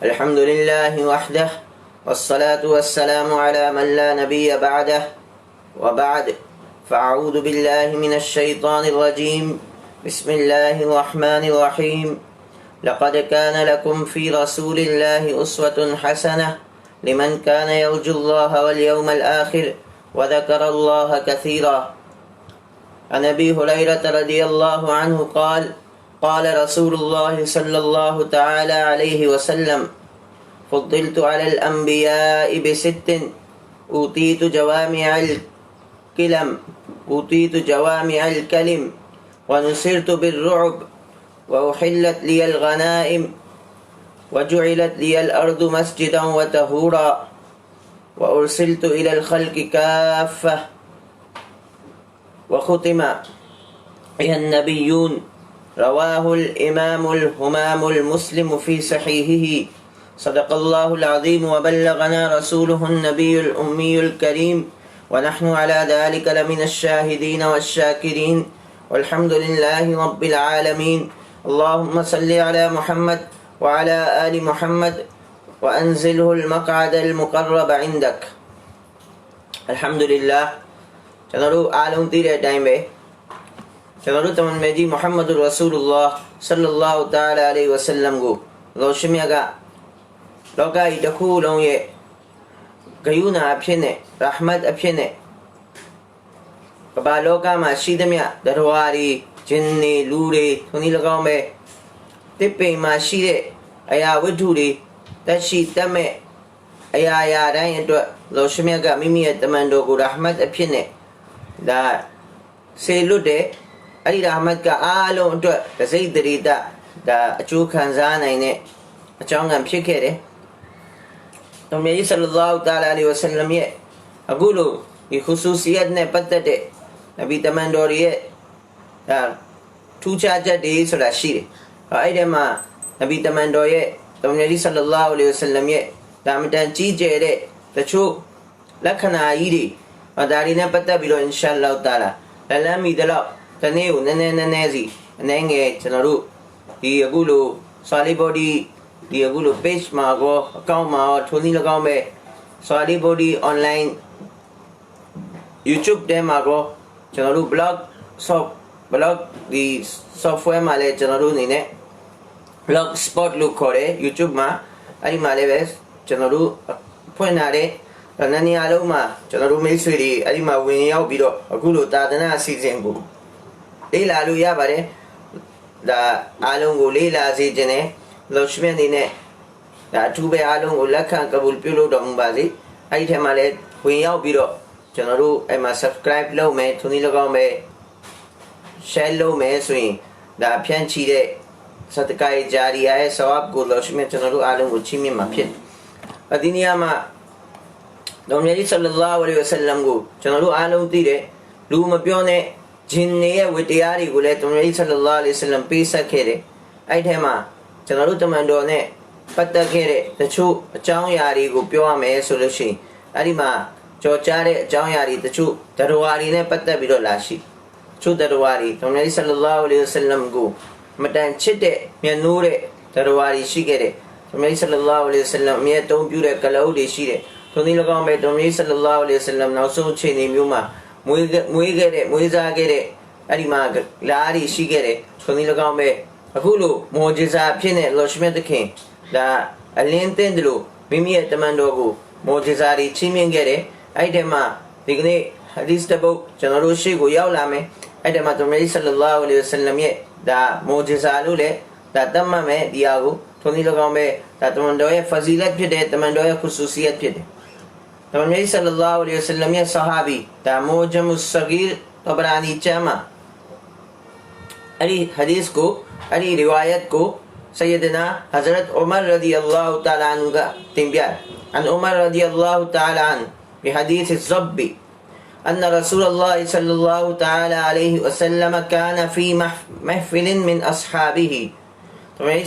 الحمد لله وحده والصلاة والسلام على من لا نبي بعده وبعد فأعوذ بالله من الشيطان الرجيم بسم الله الرحمن الرحيم لقد كان لكم في رسول الله أسوة حسنة لمن كان يرجو الله واليوم الآخر وذكر الله كثيرا. عن أبي هريرة رضي الله عنه قال قال رسول الله صلى الله تعالى عليه وسلم فضلت على الأنبياء بست أوتيت جوامع الكلم ونصرت بالرعب وأحلت لي الغنائم وجعلت لي الأرض مسجدا وطهورا وأرسلت إلى الخلق كافة وختم بها النبيون. رواه الإمام الهمام المسلم في صحيحه. صدق الله العظيم وبلغنا رسوله النبي الأمي الكريم ونحن على ذلك لمن الشاهدين والشاكرين والحمد لله رب العالمين. اللهم صل على محمد وعلى آل محمد وأنزله المقعد المقرب عندك. الحمد لله. ကျွန်တော်တို့အားလုံးသိတဲ့အတိုင်းပဲကျွန်တော်တို့တမန်တော်ကြီး Muhammadur Rasulullah sallallahu ta'ala alayhi wa sallam ကိုလောရှိမြတ်ကလောကကြီးတစ်ခုလုံးရဲ့ဂရုဏာအဖြစ်နဲ့ rahmat အဖြစ်နဲ့ကမ္ဘာလောကမှာရှိသမျှတရားဝါတွေဂျင်းတွေလူတွေထုံဒီ၎င်းပဲတစ်ပိန်မှာရှိတဲ့အရာဝတ္ထုတွေတက်ရှိတက်မဲ့အရာတိုင်းအတွက်လောရှိမြတ်ကမိမိရဲ့တမန်တော်ကို rahmat အဖြစ်နဲ့ဒါစေလွတ်တဲ့အဲ့ဒီ rahmat ကအားလုံးအတွက်တစိတ်တရီတဒါအကျိုးခံစားနိုင်တဲ့အကြောင်းကံဖြစ်ခဲ့တယ်။တော်မြတ်ကြီး sallallahu ta'ala alayhi wa sallam ရဲ့အခုလိုဒီ khususiyat နဲ့ပတ်သက်တဲ့နဗီတမန်တော်ရဲ့ဒါထူးခြားချက်တွေဆိုတာရှိတယ်။အဲ့ဒီမှာနဗီတမန်တော်ရဲ့တော်မြတ်ကြီး sallallahu alayhi wa sallam ရဲ့ဒါမှတန်ကြီးကျယ်တဲ့တချို့လက္ခဏာကြီးတွေဒါတွေနဲ့ပတ်သက်ပြီးတော့ inshallah ta'ala လမ်းမီတော့တနေ့ကိုနည်းနည်းစီအနေငယ်ကျွန်တော်တို့ဒီအခုလို Swahili Body ဒီအခုလို page မှာကော account မှာရောထိုနည်း၎င်းပဲ Swahili Body online YouTube ထဲမှာကောကျွန်တော်တို့ blog ဒီ software မှာလည်းကျွန်တော်တို့အနေနဲ့ blog spot လို့ခေါ်တယ် YouTube မှာအဲ့ဒီမှာလည်းပဲကျွန်တော်တို့ဖွင့်ထားတဲ့နည်းနည်းအားလုံးမှာကျွန်တော်တို့မိတ်ဆွေတွေအဲ့ဒီမှာဝင်ရောက်ပြီးတော့အခုလိုသာသနာအစီအစဉ်ကိုလေ့လာလို့ရပါတယ်ဒါအားလုံးကိုလေ့လာစေခြင်းနဲ့လောရှမြတ်နေနဲ့ဒါအထူးပဲအားလုံးကိုလက်ခံကဘူလ်ပြုလုပ်တော်မူပါစေအဲ့ဒီထဲမှာလည်းဝင်ရောက်ပြီးတော့ကျွန်တော်တို့အဲ့မှာ subscribe လုပ်မယ်ထိုနည်း၎င်းပဲ share လုပ်မယ်ဆိုရင်ဒါဖြန့်ချီတဲ့စတကာဂျာရီယာရဲ့ sawab ကိုလောရှမြတ်ကျွန်တော်တို့အားလုံးကိုချီးမြှင့်မှာဖြစ်ဒီနေရာမှာတော်မြတ်ကြီး sallallahu alayhi wa sallam ကိုကျွန်တော်တို့အားလုံးသိတယ်လူမပြောနဲ့ဂျင်းတွေရဲ့ဝတ္တရားတွေကိုလည်းတော်မြတ်ကြီး sallallahu alayhi wa sallam ပေးဆက်ခဲ့တယ်အဲ့ထဲမှာကျွန်တော်တို့တမန်တော်နဲ့ပတ်သက်ခဲ့တဲ့တချို့အကြောင်းအရာတွေကိုပြောရမယ်ဆိုလို့ရှိရင်အဲ့ဒီမှာကြော်ကြားတဲ့အကြောင်းအရာတွေတချို့တရားဝါတွေနဲ့ပတ်သက်ပြီးတော့လာရှိချို့တရားဝါတွေတော်မြတ်ကြီး sallallahu alayhi wa sallam ကိုမတန်ချစ်တဲ့မျက်နှိုးတဲ့တရားဝါတွေရှိခဲ့တဲ့တော်မြတ်ကြီး sallallahu alayhi wa sallam အမြဲတုံးပြတဲ့ကလအုပ်တွေရှိတဲ့ထိုနည်း၎င်းပဲတော်မြတ်ကြီး sallallahu alayhi wa sallam နောက်ဆုံးချိန်တွေမျိုးမှာမွေးစားခဲ့တဲ့အဲ့ဒီမှာလားတွေရှိခဲ့တဲ့ထိုနည်း၎င်းပဲအခုလိုမော်ဂျီဇာဖြစ်တဲ့လောရှမြတ်သခင်ဒါအလင်းတင်တယ်လို့မိမိရဲ့တမန်တော်ကိုမော်ဂျီဇာတွေချီးမြှင့်ခဲ့တယ်အဲ့ဒီမှာဒီကနေ့ဟာဒီစ်တပုတ်ကျွန်တော်တို့ရှေ့ကိုရောက်လာမယ်အဲ့ဒီမှာတော်မြတ်ကြီး sallallahu alayhi wa sallam ရဲ့ဒါမော်ဂျီဇာလို့လေဒါတတ်မှတ်မယ်ဒီဟာကိုထိုနည်း၎င်းပဲဒါတမန်တော်ရဲ့ fazilat ဖြစ်တဲ့တမန်တော်ရဲ့ khususiyat ဖြစ်တယ်တော်မြတ်ကြီး sallallahu alayhi wa sallam ရဲ့ sahabi ဒါမိုဂျမုစဂီရ်တဘရာနီချမ်းမှာအဲ့ဒီ hadith ကိုအဲ့ဒီ riwayat ကို Sayyidina Hazrat Umar radiyallahu ta'ala anhu ကတင်ပြတယ်an Umar radiyallahu ta'ala anhu بحديث الزب أن رسول الله صلى الله تعالى عليه وسلم كان في محفل من أصحابه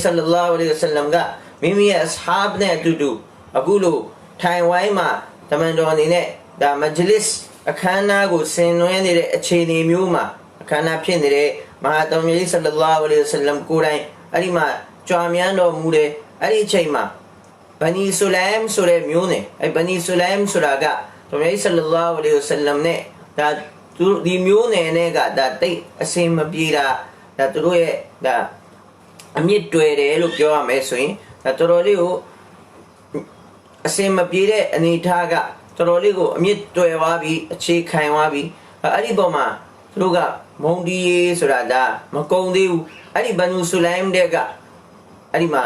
صلى الله عليه وسلم ကမိမိရဲ့ ashab နဲ့အတူတူအခုလိုထိုင်ဝိုင်းမှာတမန်တော်အနေနဲ့ဒါ majlis အခမ်းအနားကိုဆင်နွှဲနေတဲ့အခြေအနေမျိုးမှာအခမ်းအနားဖြစ်နေတဲ့မဟာတော်မြတ်ကြီး sallallahu alayhi wa sallam ကိုယ်တိုင်အဲ့ဒီမှာကြွားမြန်းတော်မူတယ်အဲ့ဒီအချိန်မှာ Bani Sulaim ဆိုတဲ့မျိုးနဲ့အဲ့ Bani Sulaim ဆိုတာကတော်မြတ်ဆလ္လာလာဟူအလိုင်ဝါဆလမ်နဲ့ဒါသူဒီမျိုးနယ်နဲ့ကဒါတိတ်အစင်မပြေတာဒါသူတို့ရဲ့ဒါအမြင့်တွေ့တယ်လို့ပြောရမယ်ဆိုရင်ဒါတော်တော်လေးကိုအစင်မပြေတဲ့အနေထားကတော်တော်လေးကိုအမြင့်တွေ့သွားပြီးအခြေခံသွားပြီးအဲ့ဒီပုံမှာသူတို့ကမုံဒီရေဆိုတာဒါမကုံသေးဘူးအဲ့ဒီဘနူဆူလိုင်တဲ့ကအဲ့ဒီမှာ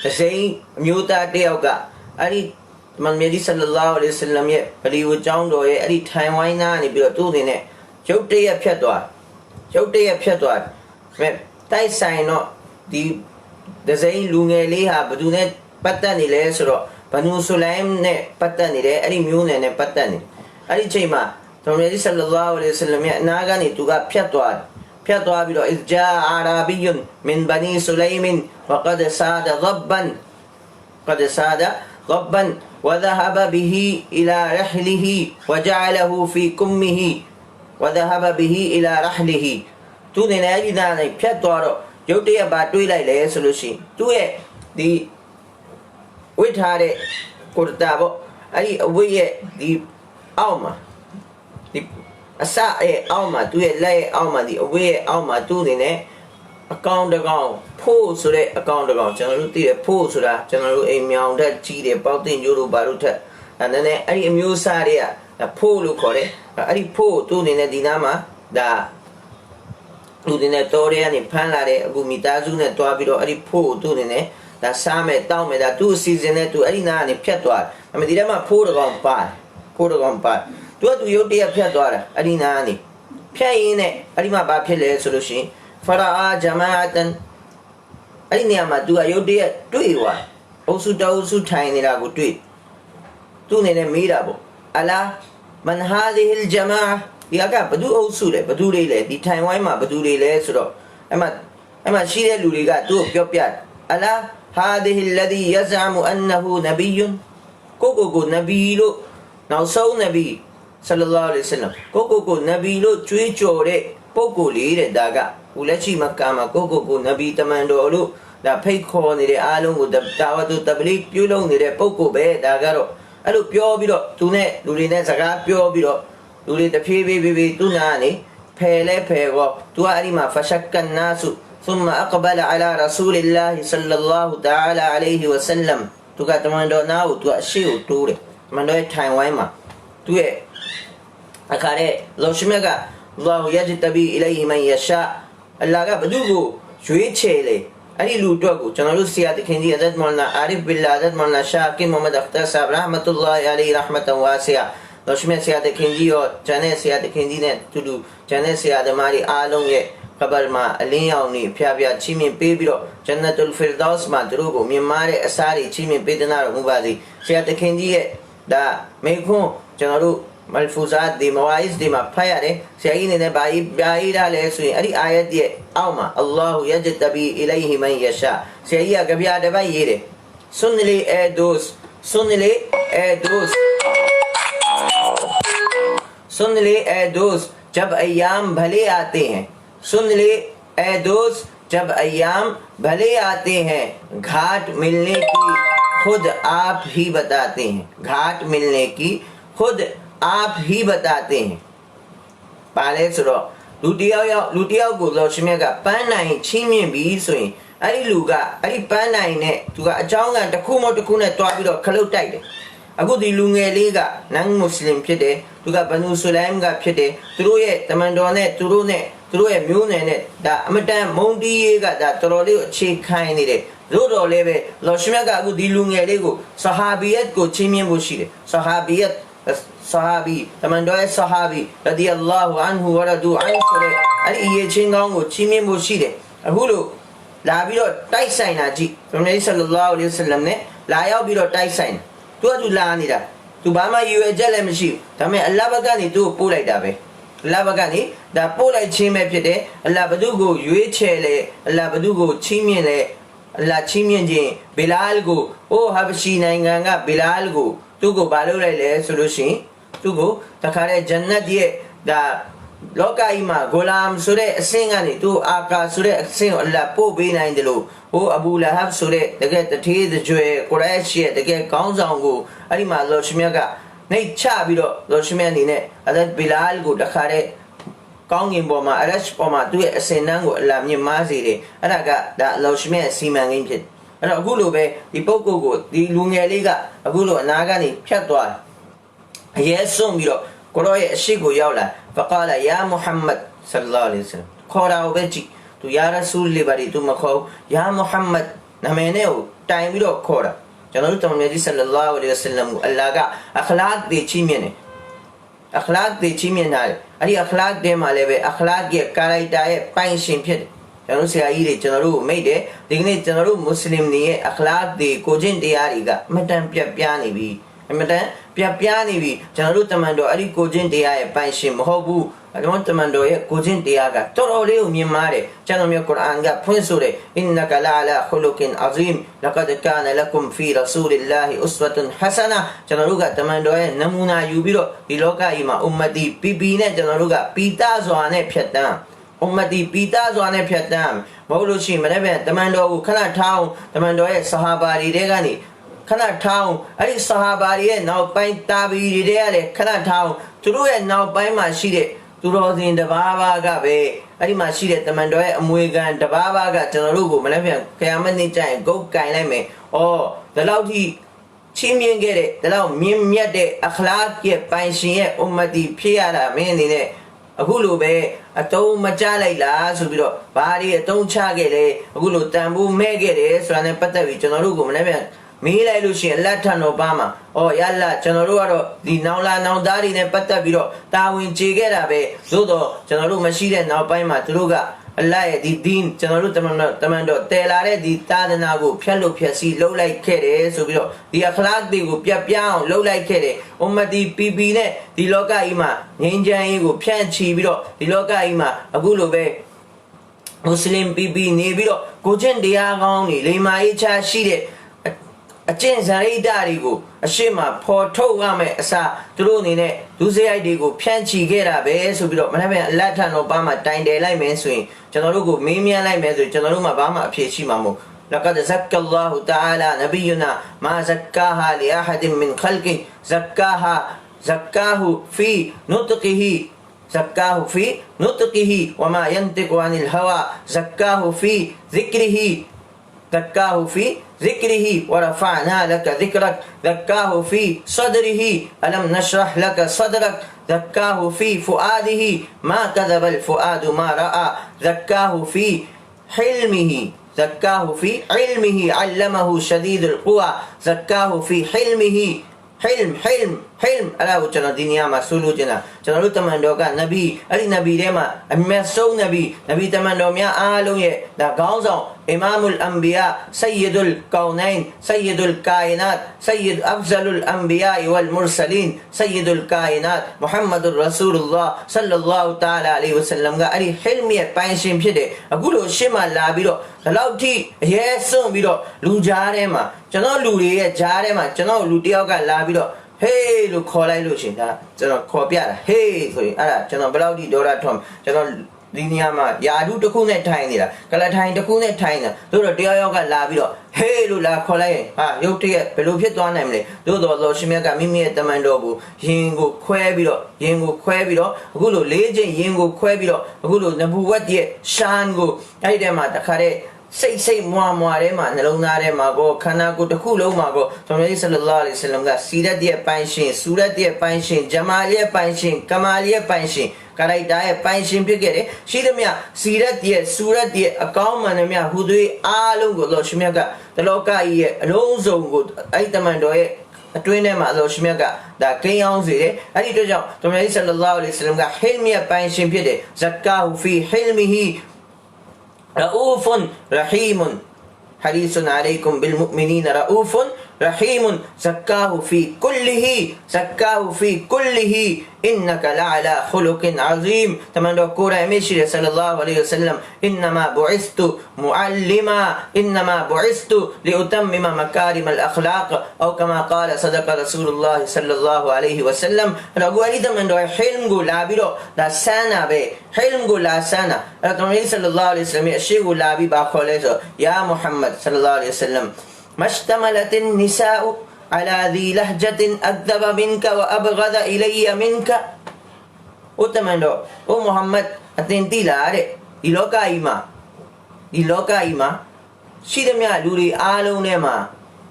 တစိမ့်အမျိုးသားတယောက်ကအဲ့ဒီမန်မြဒီဆလ္လာလာဟူအလိုင်ဝါဆလမ်ရဲ့ဗလီဝတ်ကျောင်းတော်ရဲ့အဲ့ဒီထိုင်ဝိုင်းသားနေပြီးတော့သူ့အနေနဲ့ရုပ်တရက်ဖြတ်သွားတိုက်ဆိုင်တော့ဒီဒဇိန်လူငယ်လေးဟာဘယ်သူနဲ့ပတ်သက်နေလဲဆိုတော့ဘနူဆူလိုင်နဲ့ပတ်သက်နေတယ်အဲ့ဒီမျိုးနယ်နဲ့ပတ်သက်နေအဲ့ဒီချိန်မှာတော်မြတ်ဆလ္လာလာဟူအလိုင်ဝါဆလမ်ရဲ့အနာကနေသူကဖြတ်သွားပြီးတော့ إذا عربي من بني سليم وقد ساد غبا وذهب به إلى رحله وجعله في كمه وذهب به إلى رحله သူနေနေအဲ့ဒီသားနဲ့ဖြတ်သွားတော့ရုတ်တရက်ပါတွေးလိုက်လေဆိုလို့ရှိရင်သူ့ရဲ့ဒီဝိထားတဲ့ကိုတာပေါ့အဲ့ဒီအဝိရဲ့ဒီအောက်မှာဒီအစရဲ့အောက်မှာသူ့ရဲ့လက်ရဲ့အောက်မှာဒီအဝိရဲ့အောက်မှာသူနေနေအကောင်တကောင်ဖို့ဆိုတဲ့အကောင်တကောင်ကျွန်တော်တို့သိတယ်ဖို့ဆိုတာကျွန်တော်တို့အိမ်မြောင်တက်ကြီးတယ်ပေါက်တင်ကျိုးတို့ဘာလို့ထက်အဲ့ဒါနဲ့အဲ့ဒီအမျိုးအစားတွေကဖို့လို့ခေါ်တယ်အဲ့ဒီဖို့သူနေနေဒီနားမှာဒါလူတွေနဲ့တော်ရဲကနေဖမ်းလာတဲ့အခုမိသားစုနဲ့တွားပြီးတော့အဲ့ဒီဖို့သူနေနေဒါစားမယ်တောက်မယ်ဒါသူ့အစီအစဉ်နဲ့သူအဲ့ဒီနားကနေဖြတ်သွားတယ်အမေဒီထဲမှာဖို့တကောင်ပါသူကသူရုတ်တရက်ဖြတ်သွားတာအဲ့ဒီနားကနေဖြတ်ရင်းနဲ့အဲ့ဒီမှာဘာဖြစ်လဲဆိုလို့ရှိရင်ဖရာအာဂျမာအတန်အဲ့ဒီနေရာမှာသူကရုတ်တရက်တွေ့သွားအုပ်စုတအုပ်စုထိုင်နေတာကိုတွေ့သူနေနဲ့မေးတာပေါ့အလာမန်ဟာဒီဟီလ်ဂျမာဒီကဘသူအုပ်စုလဲဘသူတွေလဲဒီထိုင်ဝိုင်းမှာဘသူတွေလဲဆိုတော့အဲ့မှာရှိတဲ့လူတွေကသူ့ကိုပြောပြအလာဟာဒီဟီလဒီယဇအမူအန်နဟူနဘီယွန်ကိုနဘီလို့နောက်ဆုံးနဘီဆလ္လာလာဟူအလိုင်ဝါဆလမ်ကိုနဘီလို့ကြွေးကြော်တဲ့ပုဂ္ဂိုလ်လေးတဲ့ဒါကဦးလက်ရှိမက္ကာမှာကိုနဘီတမန်တော်လို့ဒါဖိတ်ခေါ်နေတဲ့အားလုံးကိုတာဝတ်တဘလီပြုလုပ်နေတဲ့ပုဂ္ဂိုလ်ပဲဒါကတော့အဲ့လိုပြောပြီးတော့သူနဲ့လူတွေနဲ့စကားပြောပြီးတော့လူတွေတဖြည်းဖြည်းသူနာနေဖယ်ကောသူကအဲ့ဒီမှာဖရှက်ကန်နာစုثم أقبل على رسول الله صلى الله تعالى عليه وسلم သူကတမန်တော်နာကိုသူကအရှိကိုတိုးတယ်မန်တော်ရဲ့ထိုင်ဝိုင်းမှာသူရဲ့အခါနဲ့လောရှမြတ်က Allah yajtabi ilayhi man yasha အလ္လာဟ်ကဘသူကိုရွေးချယ်လေအဲ့ဒီလူအတွက်ကိုကျွန်တော်တို့ဆရာတခင်ကြီးအဇတ်မော်လာအာရစ်ဘီလာအဇတ်မော်လာရှာကင်မိုမဒ်အခ်တာဆာဘ်ရာဟ်မတ်တူလာဟီအလိုင်ဟီရဟ်မတ်န်ဝါဆီယာလောရှမြတ်ဆရာတခင်ကြီးရောဂျန်နဲ့ဆရာတခင်ကြီးနဲ့တူဂျန်နဲ့ဆရာသမားတွေအားလုံးရဲ့ကဘာမှာအလင်းရောင်နေဖျားချီးမြှင့်ပေးပြီးတော့ဂျန်နတ်တူလ်ဖီရ်ဒေါစ်မှာသူတို့ကိုမြင်မာတဲ့အစားတွေချီးမြှင့်ပေးတဲ့နာတော်မူပါစေဆရာတခင်ကြီးရဲ့ဒါမေခွန်းကျွန်တော်တို့မလ်ဖူဇာတ်ဒီမဝါအစ်ဒီမှာဖတ်ရတယ်ဆရာကြီးနေနဲ့ဘာကြီးတာလဲဆိုရင်အဲ့ဒီအာယတ်ရဲ့အောက်မှာအလ္လာဟူယဂျတဘီအီလိုင်ဟီမန်ယရှာဆရာကြီးကကြပြတစ်ပိုက်ရေးတယ်ဆွန်လီအဲဒိုစ်सुन ले ए दोस्त जब अय्याम भले आते हैं सुन ले ए दोस्त जब अय्याम भले आते हैं घाट मिलने की खुद आप ही बताते हैं घाट मिलने की खुद आप ही बताते हैं पाले सुनो लुटिया को लोशमे का पन नहीं छीमें भी सोईအဲ့ဒီလူကအဲ့ဒီပန်းနိုင်နဲ့သူကအကြောင်းကတစ်ခုမတစ်ခုနဲ့တွားပြီးတော့ခလုတ်တိုက်တယ်အခုဒီလူငယ်လေးကနန်မွတ်စလင်ဖြစ်တယ်သူကဘနူဆူလိုင်ကဖြစ်တယ်သူတို့ရဲ့တမန်တော်နဲ့သူတို့ရဲ့မျိုးနယ်နဲ့ဒါအမတန်မုံတီးရေးကဒါတော်တော်လေးကိုအခြေခံနေတယ်တို့တော်လေးပဲလောရှမြတ်ကအခုဒီလူငယ်လေးကိုဆဟာဘီယတ်ကိုချင်းမြင်ဖို့ရှိတယ်ဆဟာဘီယတ်ဆဟာဘီတမန်တော်ရဲ့ဆဟာဘီရဒီအလ္လာဟူအန်ဟူဝရဒူအန်ဆိုတဲ့အဲ့ဒီအချင်းကောင်းကိုချင်းမြင်ဖို့ရှိတယ်အခုလို့လာပြီးတော့တိုက်ဆိုင်တာကြည့်ဘုရားဆလ္လာလာဟူအလိုင်ဝါဆလမ်နဲ့လာရောက်ပြီးတော့တိုက်ဆိုင်သူကလာနေတာသူဘာမှရွေချက်လည်းမရှိဘူးဒါပေမဲ့အလ္လာဟ်ဘက်ကနေသူ့ကိုပို့လိုက်တာပဲအလ္လာဟ်ဘက်ကနေဒါပို့လိုက်ခြင်းပဲဖြစ်တယ်အလ္လာဟ်ဘသူကိုရွေးချယ်လေအလ္လာဟ်ဘသူကိုချီးမြှင့်လေအလ္လာဟ်ချီးမြှင့်ခြင်းဘီလာလ်ကိုအိုဟာဘရှိနိုင်ငံကဘီလာလ်ကိုသူ့ကိုဘာလုပ်လိုက်လဲဆိုလို့ရှိရင်သူ့ကိုတခါတည်းဂျန်နတ်ရဲ့ဒါ လောကကြီးမှာဂိုလာမ်ဆိုတဲ့အဆင့်ကနေသူအာကာဆိုတဲ့အဆင့်ကိုအလ္လာဟ်ပို့ပေးနိုင်တယ်လို့ဟိုအဘူလာဟပ်ဆိုတဲ့တကယ်တထေးကြွယ်ကုရိုက်ရှ်ရဲ့တကယ်ခေါင်းဆောင်ကိုအဲ့ဒီမှာလောရှမြတ်ကနှိတ်ချပြီးတော့လောရှမြတ်အနေနဲ့အဒတ်ဘီလာလ်ကိုတခါတဲ့ကောင်းကင်ပေါ်မှာအရရှ်ပေါ်မှာသူ့ရဲ့အစင်နှန်းကိုအလ္လာဟ်မြင့်မားစေတယ်အဲ့ဒါကဒါလောရှမြတ်စီမံကိန်းဖြစ်အဲ့တော့အခုလိုပဲဒီပုဂ္ဂိုလ်ကိုဒီလူငယ်လေးကအခုလိုအနာကနေဖြတ်သွားအရေးဆုံးပြီးတော့ကိုရောရဲ့အရှိကိုရောက်လာဖကာလာယာမုဟမ္မဒ်ဆလ္လာလဟ်အလိုင်းဝါဆလမ်ခေါ်တာပဲကြည့်သူယာရဆူလ်လေးပါဒီသူမခေါ်ယာမုဟမ္မဒ်နာမည်နဲ့ကိုတိုင်ပြီးတော့ခေါ်တာကျွန်တော်တို့တမန်တော်ကြီးဆလ္လာလဟ်အလိုင်းဝါဆလမ်ကိုအလ္လာဟ်ကအခလာတ်တွေချီးမြှင့်တယ်အခလာတ်တွေချီးမြှင့်တာလေအဲ့ဒီအခလာတ်တွေမှာလည်းပဲအခလာတ်ရဲ့ကာရိုက်တာရဲ့ပိုင်ရှင်ဖြစ်တယ်ကျွန်တော်ဆရာကြီးတွေကျွန်တော်တို့ကိုမိတ်တယ်ဒီကနေ့ကျွန်တော်တို့မွတ်စလင်တွေရဲ့အခလာတ်တွေကိုချင်းတရားတွေကအမတန်ပြတ်ပြားနေပြီအမတန်ပြတ်ပြားနေပြီကျွန်တော်တို့တမန်တော်အဲ့ဒီကိုချင်းတရားရဲ့ပိုင်ရှင်မဟုတ်ဘူးအဲ့တော့တမန်တော်ရဲ့ကိုချင်းတရားကတော်တော်လေးကိုမြင်မာတယ်ကျွန်တော်မျိုးကုရ်အာန်ကဖွင့်ဆိုတယ်အင်နကလာလာခလူကင်အဇီမ်လကဒ်ကာနလကုမ်ဖီရဆူလ illah ဥစဝတ်ဟဆနာကျွန်တော်တို့ကတမန်တော်ရဲ့နမူနာယူပြီးတော့ဒီလောကကြီးမှာအွမ်မတီပီပီနဲ့ကျွန်တော်တို့ကပီတာစွာနဲ့ဖြတ်တန်းအွမ်မတီပီတာစွာနဲ့ဖြတ်တန်းမဟုတ်လို့ရှိရင်မနေ့ကတမန်တော်ကိုခဏထောင်းတမန်တော်ရဲ့ဆဟာဘာတွေတဲကနေခဏထောင်းအဲ့ဒီဆဟာဘာတွေရဲ့နောက်ပိုင်းတာဘီတွေတဲကလည်းခဏထောင်းသူတို့ရဲ့နောက်ပိုင်းမှာရှိတဲ့သူတော်စင်တဘာဘာကပဲအဲ့ဒီမှာရှိတဲ့တမန်တော်ရဲ့အမွေခံတဘာဘာကကျွန်တော်တို့ကိုမနေ့ပြန်ခရမတ်နေ့ကျရင်ဂုတ်ကင်လိုက်မယ်။အော်ဒီလောက်ထိချင်းမြင့်ခဲ့တဲ့ဒီလောက်မြင့်မြတ်တဲ့အခလာတ်ရဲ့ပိုင်ရှင်ရဲ့အွမ်မတီဖြစ်ရတာမင်းအနေနဲ့အခုလိုပဲအတုံးမကြလိုက်လားဆိုပြီးတော့ဘာတွေအတုံးချခဲ့လဲအခုလိုတန်ဖိုးမဲ့ခဲ့တယ်ဆိုတာနဲ့ပတ်သက်ပြီးကျွန်တော်တို့ကိုမနေ့ပြန်မေးလိုက်လို့ရှိရင်လက်ထံတော်ပါမှာအော်ရလာကျွန်တော်တို့ကတော့ဒီနောင်လာနောင်သားတွေနဲ့ပတ်သက်ပြီးတော့တာဝန်ကျေခဲ့တာပဲသို့တော့ကျွန်တော်တို့မရှိတဲ့နောက်ပိုင်းမှာသူတို့ကအလ္လာဟ်ရဲ့ဒီဒင်းကျွန်တော်တို့တမန်တော်တည်လာတဲ့ဒီသာသနာကိုဖျက်လို့ဖျက်ဆီးလှုပ်လိုက်ခဲ့တယ်ဆိုပြီးတော့ဒီအခလာတ်တွေကိုပြတ်ပြားအောင်လှုပ်လိုက်ခဲ့တယ်အွမ်မတီပီပီနဲ့ဒီလောကကြီးမှာငြိမ်းချမ်းရေးကိုဖြန့်ချီပြီးတော့ဒီလောကကြီးမှာအခုလိုပဲမွတ်စလင်ပီပီနေပြီးတော့ကိုချင်းတရားကောင်းတွေလိမ္မာရေးချရှိတဲ့အကျင့်ဇာရိတတွေကိုအရှိမဖော်ထုတ်ရမယ်အစားသူတို့အနေနဲ့ဒုစရိုက်တွေကိုဖြန့်ချီခဲ့တာပဲဆိုပြီးတော့မနေ့ကအလတ်ထံတော်ပါမှာတိုင်တယ်လိုက်မယ်ဆိုရင်ကျွန်တော်တို့ကိုမေးမြန်းလိုက်မယ်ဆိုရင်ကျွန်တော်တို့မှာဘာမှအဖြေရှိမှာမဟုတ်لقد زكى الله تعالى نبينا ما زكاها لأحد من خلقه زكاه في نطقه وما ينطق عن الهوى زكاه في ذكره ورفعنا لك ذكرك ذكاه في صدره ألم نشرح لك صدرك ذكاه في فؤاده ما كذب الفؤاد ما رأى ذكاه في علمه علمه شديد القوى ذكاه في حلم ألا وجنا دنيا ما سولو جنا جنا لو تمن دوكا نبي ألي نبي دما أمسو نبي تمن دوميا آلو يه دا غاوزو إمام الأنبياء سيد الكونين سيد الكائنات سيد أفضل الأنبياء والمرسلين سيد الكائنات محمد رسول الله صلى الله تعالى عليه وسلم ألي حلمي بايشين بيده أقولو شما لا بيرو لو تي يسون بيرو لو جاري ما جنا لو ليه جاري ما جنا لو تيوكا لا بيرو Hey လို့ခေါ်လိုက်လို့ရှင်ဒါကျွန်တော်ခေါ်ပြတာ Hey ဆိုရင်အဲ့ဒါကျွန်တော်ဘယ်လောက်ထိဒေါ်လာထွန်းကျွန်တော်ဒီနေရာမှာယာဓုတစ်ခုနဲ့ထိုင်နေတာကလထိုင်တစ်ခုနဲ့ထိုင်နေတာတို့တော့တရားရောက်ကလာပြီးတော့ Hey လို့လာခေါ်လိုက်ရင်ဟာရုပ်တရက်ဘယ်လိုဖြစ်သွားနိုင်မလဲတို့တော့လောရှင်မြတ်ကမိမိရဲ့တမန်တော်ကိုရင်ကိုခွဲပြီးတော့အခုလို၄ချိန်ရင်ကိုခွဲပြီးတော့အခုလိုနဘူဝတ်ရဲ့ရှန်ကိုအဲ့ဒီထဲမှာတခါတည်းစိတ်မွာထဲမှာနှလုံးသားထဲမှာကိုခန္ဓာကိုယ်တစ်ခုလုံးမှာကိုကျွန်တော်ဆလ္လာလဟ်အလိုင်းဝါဆလမ်ကစီရတ်ရဲ့ပိုင်ရှင်ဆူရတ်ရဲ့ပိုင်ရှင်ဂျမာလ်ရဲ့ပိုင်ရှင်ကမာလ်ရဲ့ပိုင်ရှင်ကာရိုက်တာရဲ့ပိုင်ရှင်ဖြစ်ခဲ့တယ်ရှိသမျှစီရတ်ရဲ့ဆူရတ်ရဲ့အကောင်းမှန်သမျှဟူသွေးအားလုံးကိုလောရှင်မြတ်ကတလောကကြီးရဲ့အလုံးစုံကိုအဲ့တမန်တော်ရဲ့အတွင်းထဲမှာလောရှင်မြတ်ကဒါကိန်းအောင်စေတယ်အဲ့ဒီအတွက်ကြောင့်ကျွန်တော်ဆလ္လာလဟ်အလိုင်းဝါဆလမ်ကဟိလ်မီရဲ့ပိုင်ရှင်ဖြစ်တယ်ဇက်ကာဟူဖီဟိလ်မီဟီرؤوف رحيم حريص عليكم بالمؤمنين رؤوف رحيم زكاه في كله إنك لعلى خلق عظيم تمام كورا مشي صلى الله عليه وسلم إنما بعثت لأتمم مكارم الأخلاق أو كما قال صدق رسول الله صلى الله عليه وسلم رغو أريد من دو حلم غو لابيرو دا سانا بي حلم غو لا سانا رغو صلى الله عليه وسلم الشيء غو لابي باخوليسو يا محمد صلى الله عليه وسلم ما اشتملت النساء على ذي لهجة أكذب منك وأبغض إلي منك وتمنو او محمد أتنتي لاري إلوكا إيما شيدميا لوري آلو نيما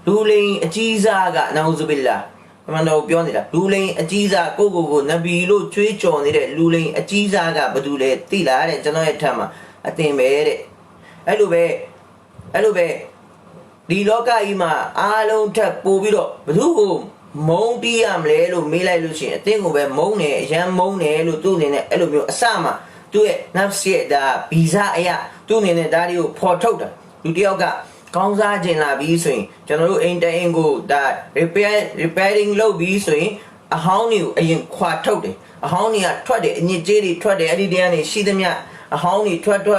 لولي أجيزاغا نعوذ بالله تمنو بيوني لا لولي أجيزا كوكو نبيلو تشوي لولي أجيزاغا بدولي تي لاري جنو يتاما أتن بيري ألو بيဒီလောကကြီးမှာအားလုံးထပ်ပို့ပြီးတော့ဘသူ့ကိုမုန်းတီးရမလဲလို့မေးလိုက်လို့ရှိရင်အတင်းကိုပဲမုန်းတယ်အရန်မုန်းတယ်လို့သူ့အနေနဲ့အဲ့လိုမျိုးအစမှာသူ့ရဲ့ nafs ရဲ့ဒါဗီဇအရာသူ့အနေနဲ့ဒါတွေကိုဖော်ထုတ်တာလူတစ်ယောက်ကကောင်းစားခြင်းလာပြီးဆိုရင်ကျွန်တော်တို့အိမ်တအိမ်ကိုဒါ repairing လုပ်ပြီးဆိုရင်အဟောင်းတွေကိုအရင်ခွာထုတ်တယ်အဟောင်းတွေကထွက်တယ်အညစ်အကြေးတွေထွက်တယ်အဲ့ဒီတည်းကနေရှိသမျှအဟောင်းတွေထွက်ပြီး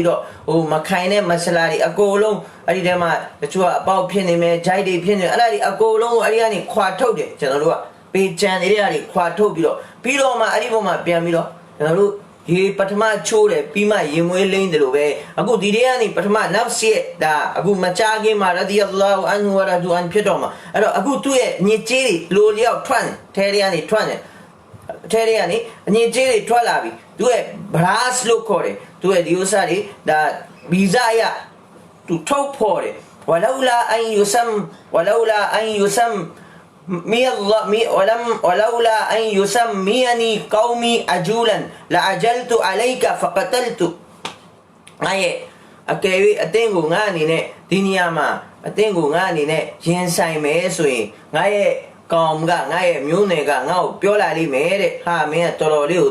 တော့ဟိုမခိုင်တဲ့မဆလာတွေအကုန်လုံးအဲ့ဒီထဲမှာတချို့ကအပေါက်ဖြစ်နေမယ်ဂျိုက်တွေဖြစ်နေအဲ့ဒါတွေအကုန်လုံးကိုအဲ့ဒီကနေခွာထုတ်တယ်ကျွန်တော်တို့ကပေချန်တွေကနေခွာထုတ်ပြီးတော့မှအဲ့ဒီပေါ်မှာပြန်ပြီးတော့ကျွန်တော်တို့ရေပထမချိုးတယ်ပြီးမှရေမွေးလိမ့်တယ်လို့ပဲအခုဒီထဲကနေပထမ nafs ရဲ့ဒါအခုမချခင်မှာရဒီအလ္လာဟူအန်ဟူဝရဒူအန်ဖြစ်တော့မှာအဲ့တော့အခုသူ့ရဲ့ညစ်ကြေးတွေလိုလျောက်ထွက်တယ်ထဲထဲကနေထွက်တယ်ထဲထဲကနေအညစ်ကြေးတွေထွက်လာပြီသူ့ရဲ့ brass လို့ခေါ်တယ်သူ့ရဲ့ဒီဥစ္စာတွေဒါဗီဇအရသူထုတ်ဖော်တယ်ولولا أن يسميني قومي عجولا لعجلت عليك فقتلت ငါရဲ့အကယ်၍အတင်းကိုငါအနေနဲ့ဒီနေရာမှာအတင်းကိုငါအနေနဲ့ရင်ဆိုင်မယ်ဆိုရင်ငါရဲ့ကောင်ကငါရဲ့မျိုးနယ်ကငါ့ကိုပြောလာလိမ့်မယ်တဲ့ဟာမင်းကတော်တော်လေး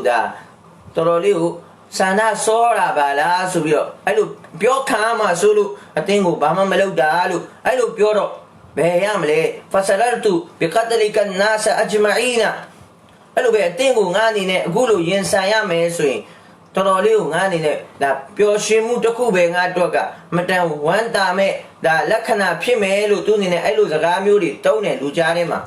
ကိုဆန္ဒစောတာပါလားဆိုပြီးတော့အဲ့လိုပြောခံမှဆိုလို့အတင်းကိုဘာမှမလုပ်တာလို့အဲ့လိုပြောတော့ဘယ်ရမလဲဖဆလတူဘီကတလီကန်နာဆအဂျမအီနာအဲ့လိုပဲအတင်းကိုငါအနေနဲ့အခုလိုရင်ဆိုင်ရမယ်ဆိုရင်တော်တော်လေးကိုငါအနေနဲ့ဒါပျော်ရွှင်မှုတစ်ခုပဲငါအတွက်ကမတန်ဝမ်းတာမဲ့ဒါလက္ခဏာဖြစ်မယ်လို့သူအနေနဲ့အဲ့လိုစကားမျိုးတွေတုံးတယ်လူကြားထဲမှာ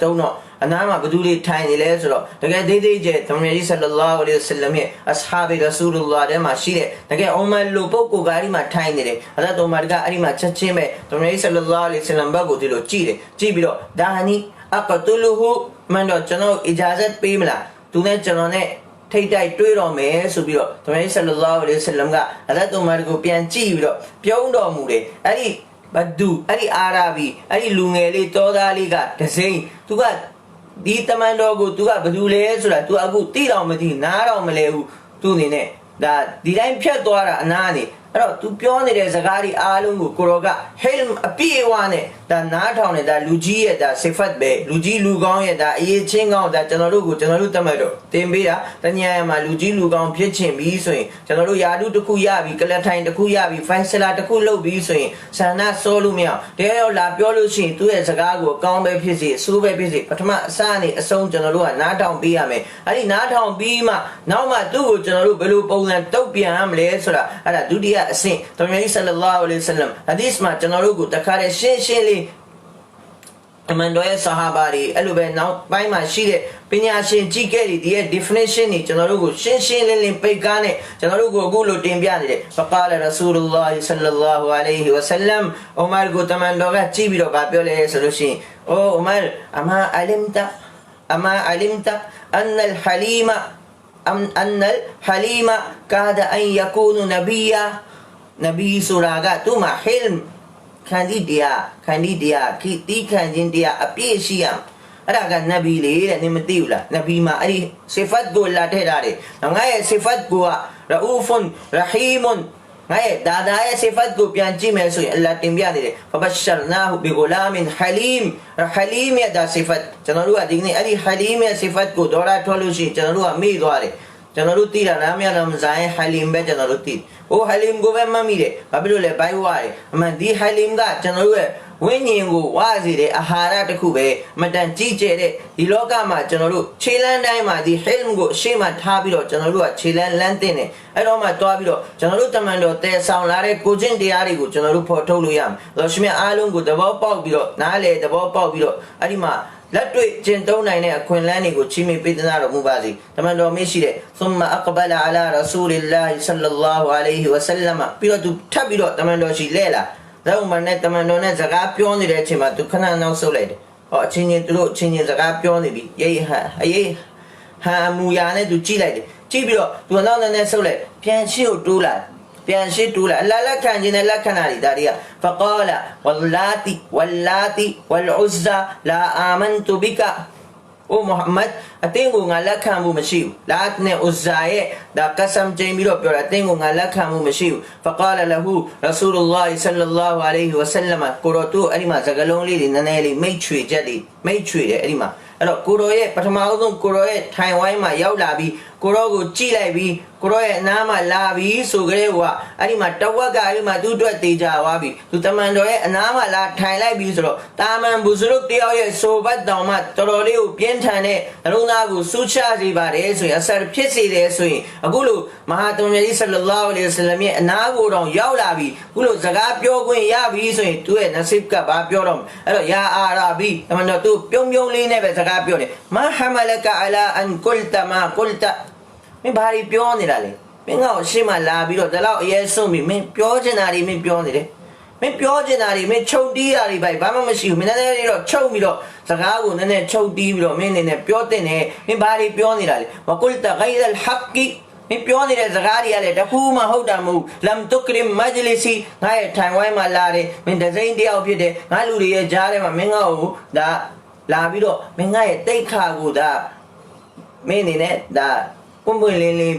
တုံးတော့အနားမှာဘသူတွေထိုင်နေလဲဆိုတော့တကယ်သေးကျသမီးကြီးဆလလာဟူအလိုင်ဝါဆလမ်ရဲ့အဆဟာဘီရဆူလူလာတဲ့မှာရှိတဲ့တကယ်အုမ္မာလူပုဂ္ဂိုလ်ကအဲ့ဒီမှာထိုင်နေတယ်အဲ့ဒါတော့မာကအဲ့ဒီမှာချက်ချင်းပဲသမီးကြီးဆလလာဟူအလိုင်ဝါဆလမ်ဘက်ကိုဒီလိုကြည့်ပြီးတော့ဒါနီအကတူလူဟူမန်တော့ကျွန်တော်အဂျာဇတ်ပေးမလားသူနဲ့ကျွန်တော်နဲ့ထိတ်တိုက်တွေးတော်မယ်ဆိုပြီးတော့သမီးဆလလာဟူအလိုင်ဝါဆလမ်ကအလတ်တော်မာကိုပြန်ကြည့်ပြီးတော့ပြုံးတော်မူတယ်အဲ့ဒီဘဒူအဲ့ဒီအာရာဘီအဲ့ဒီလူငယ်လေးတောသားလေးကဒစိမ့်သူကဒီတမန်တော်ကို तू ကဘယ်သူလဲဆိုတာ तू အခုတိတော်မသိနားတော်မလဲဘူး तू အနေနဲ့ဒါဒီတိုင်းဖြတ်သွားတာအနားနေအဲ့တော့ तू ပြောနေတဲ့စကားတွေအားလုံးကိုကိုရောကဟိလ်အပြည့်အဝနဲ့ဒါနားထောင်နေတာလူကြီးရဲ့ဒါစိဖတ်ပဲလူကြီးလူကောင်းရဲ့ဒါအရေးချင်းကောင်းဒါကျွန်တော်တို့တမတ်တော့တင်ပေးတာတညရမှာလူကြီးလူကောင်းဖြစ်ချင်ပြီးဆိုရင်ကျွန်တော်တို့ယာတုတစ်ခုရပြီကလထိုင်တစ်ခုရပြီဖိုင်ဆလာတစ်ခုလုပ်ပြီးဆိုရင်ဆန္ဒစောလို့မရအောင်တဲရောက်လာပြောလို့ရှိရင်သူ့ရဲ့စကားကိုအကောင်းပဲဖြစ်စေအဆိုးပဲဖြစ်စေပထမအစအနေအဆုံးကျွန်တော်တို့ကနားထောင်ပေးရမယ်အဲ့ဒီနားထောင်ပြီးမှနောက်မှသူ့ကိုကျွန်တော်တို့ဘယ်လိုပုံစံတုတ်ပြန်ရမလဲဆိုတာအဲ့ဒါဒုတိယအဆင့်သမီးဆလလာဟူအလိုင်ဝါဆလမ်ဟာဒီစ်မှာကျွန်တော်တို့ကိုတခါတည်းရှင်းလေးအမှန်တော်ရဲ့ဆဟာဘာတွေအဲ့လိုပဲနောက်ပိုင်းမှာရှိတဲ့ပညာရှင်ကြီးခဲ့တွေဒီရဲ့ definition တွေကျွန်တော်တို့ကိုရှင်းလင်းပိတ်ကားနဲ့ကျွန်တော်တို့ကိုအခုလိုတင်ပြနေတယ်ဖကာလရဆူလူလာဟ်ဆလလာဟူအလိုင်ဝါဆလမ်အိုမာကိုတမန်တော်ကကြည့်ပြီးတော့ဗာပြောလဲဆိုလို့ရှိရင်အိုအိုမာအမာအလင်တာအန်အလ်ဟလီမာကာဒအန်ယကူနနဘီယာနဘီဆိုတာကသူ့မှာဟိလ်ခံဒီတရားခိတိခံခြင်းတရားအပြည့်ရှိရအဲ့ဒါကနဗီလေတဲ့နင်မသိဘူးလားနဗီမှာအဲ့ဒီစိဖတ်ကိုလာထည့်ထားတယ်ငါရဲ့စိဖတ်ကိုကရအူဖွန်ရဟီမွန်ငါရဲ့ဒါရဲ့စိဖတ်ကိုပြန်ကြည့်မယ်ဆိုရင်အလ္လာဟ်တင်ပြနေတယ်ဖဘရှ်နာဟူဘီဂူလာမင်ဟလီမ်ရဲ့ဒါစိဖတ်ကျွန်တော်တို့ကဒီနေ့အဲ့ဒီဟလီမ်ရဲ့စိဖတ်ကိုဒေါ်လာထွက်လို့ရှိရင်ကျွန်တော်တို့ကမေ့သွားတယ်ကျွန်တော်တို့သိတာနာမည်ရမဇိုင်းဟလီမ်ပဲကျွန်တော်တို့သိဟိုဟလီမ်ကိုပဲမမိတယ်ဘာဖြစ်လို့လဲဘိုက်ဝါတယ်အမှန်ဒီဟလီမ်ကကျွန်တော်တို့ရဲ့ ဝိညာဉ်ကိုဝါစီတဲ့အာဟာရတစ်ခုပဲမတန်ကြီးကျယ်တဲ့ဒီလောကမှာကျွန်တော်တို့ခြေလမ်းတိုင်းမှာဒီဟိလ်မ်ကိုအရှိမထားပြီးတော့ကျွန်တော်တို့ကခြေလမ်းလမ်းတင်တယ်အဲ့တော့မှတွားပြီးတော့ကျွန်တော်တို့တမန်တော်တည်ဆောင်လာတဲ့ကိုချင်းတရားတွေကိုကျွန်တော်တို့ဖော်ထုတ်လို့ရမယ်။လောရှင်မြတ်အားလုံးကိုသဘောပေါက်ပြီးတော့နားလေသဘောပေါက်ပြီးတော့အဲ့ဒီမှာလက်တွေ့ကျင့်သုံးနိုင်တဲ့အခွင့်အလမ်းတွေကိုချီးမြှင့်ပေးသနာတော်မူပါစေ။တမန်တော်မေ့ရှိတဲ့ ثم أقبل على رسول الله صلى الله عليه وسلم ပြီးတော့သူထပ်ပြီးတော့တမန်တော်ရှိလဲလာဇောမန်နဲ့တမန်တော်နဲ့စကားပြောနေတဲ့အချိန်မှာသူခဏနောက်ဆုတ်လိုက်တယ်။ဟောအချင်းချင်းသူတို့အချင်းချင်းစကားပြောနေပြီ။ရေးဟာအေးဟာမူယာနဲ့သူကြည့်လိုက်တယ်။ကြည့်ပြီးတော့သူနောက်နဲ့ဆုတ်လိုက်ပြန်ရှေ့ကိုတိုးလာပြန်ရှေ့တိုးလာအလ္လာဟ်လက်ခံခြင်းနဲ့လက်ခံတာတွေဒါတွေက فقال واللاتي واللاتي والعزى لا آمنت بك အိုမုဟမ္မဒ်အတင်းကိုငါလက်ခံမှုမရှိဘူးလာတ်နဲ့ဥဇ္ဇာရဲ့ဒါကဆမ်ကျင်းပြီးတော့ပြောတာအတင်းကိုငါလက်ခံမှုမရှိဘူး فقال له رسول الله صلى الله عليه وسلم ကိုရောသူအဲ့ဒီမှာစကားလုံးလေးတွေနည်းနည်းလေးမိတ်ချွေချက်တွေမိတ်ချွေတယ်အဲ့ဒီမှာအဲ့တော့ကိုရောရဲ့ပထမဆုံးကိုရောရဲ့ထိုင်ဝိုင်းမှာရောက်လာပြီးကိုရောကိုကြည့်လိုက်ပြီးကိုရောရဲ့အနားမှာလာပြီးဆိုကြတဲ့ကအဲ့ဒီမှာတဝက်ကအဲ့ဒီမှာသူ့အတွက်တေချာသွားပြီသူတမန်တော်ရဲ့အနားမှာလာထိုင်လိုက်ပြီးဆိုတော့တာမန်ဘူဇရုတယောက်ရဲ့ဆိုဘတ်တောင်မှတော်တော်လေးကိုပြင်းထန်တဲ့အလုံးသားကိုစူးချစေပါတယ်ဆိုရင်အဆက်ဖြစ်စေတယ်ဆိုရင်အခုလိုမဟာတမန်ကြီးဆလ္လာလာဟ်အလိုင်ဝါဆလမ်ရဲ့အနားကိုတော့ရောက်လာပြီးအခုလိုစကားပြောခွင့်ရပြီဆိုရင်သူ့ရဲ့နဆစ်ကဘာပြောတော့အဲ့တော့ယာအာရာဘီတမန်တော်သူပြုံးပြုံးလေးနဲ့ပဲစကားပြောတယ်မာဟမလကအလာအန်ကုလ်တမာကုလ်တမင်းဘာတွေပြောနေတာလဲမင်းကအရှိမလာပြီးတော့ဒီလောက်အရေးဆုံးပြီမင်းပြောချင်တာတွေမင်းပြောနေတယ်မင်းပြောချင်တာတွေမင်းချုပ်တီးတာတွေဘာမှမရှိဘူးမင်းနည်းနည်းတော့ချုပ်ပြီးတော့စကားကိုနည်းနည်းချုပ်တီးပြီးတော့မင်းအနေနဲ့ပြောတဲ့နဲ့မင်းဘာတွေပြောနေတာလဲဝကုလ်တဂိုင်ရ်အလ်ဟက်ကီမင်းပြောနေတဲ့စကားတွေကလည်းတခုမှဟုတ်တာမဟုတ်လမ်တုကရမ်မဂျလီစီငါရဲ့ထိုင်ဝိုင်းမှာလာတယ်မင်းဒဇိန်တယောက်ဖြစ်တယ်ငါလူတွေရဲ့ကြားထဲမှာမင်းငါ့ကိုဒါလာပြီးတော့မင်းငါရဲ့တိတ်ခါကိုဒါမင်းအနေနဲ့ဒါပွင့်ပွင့်လင်းလင်း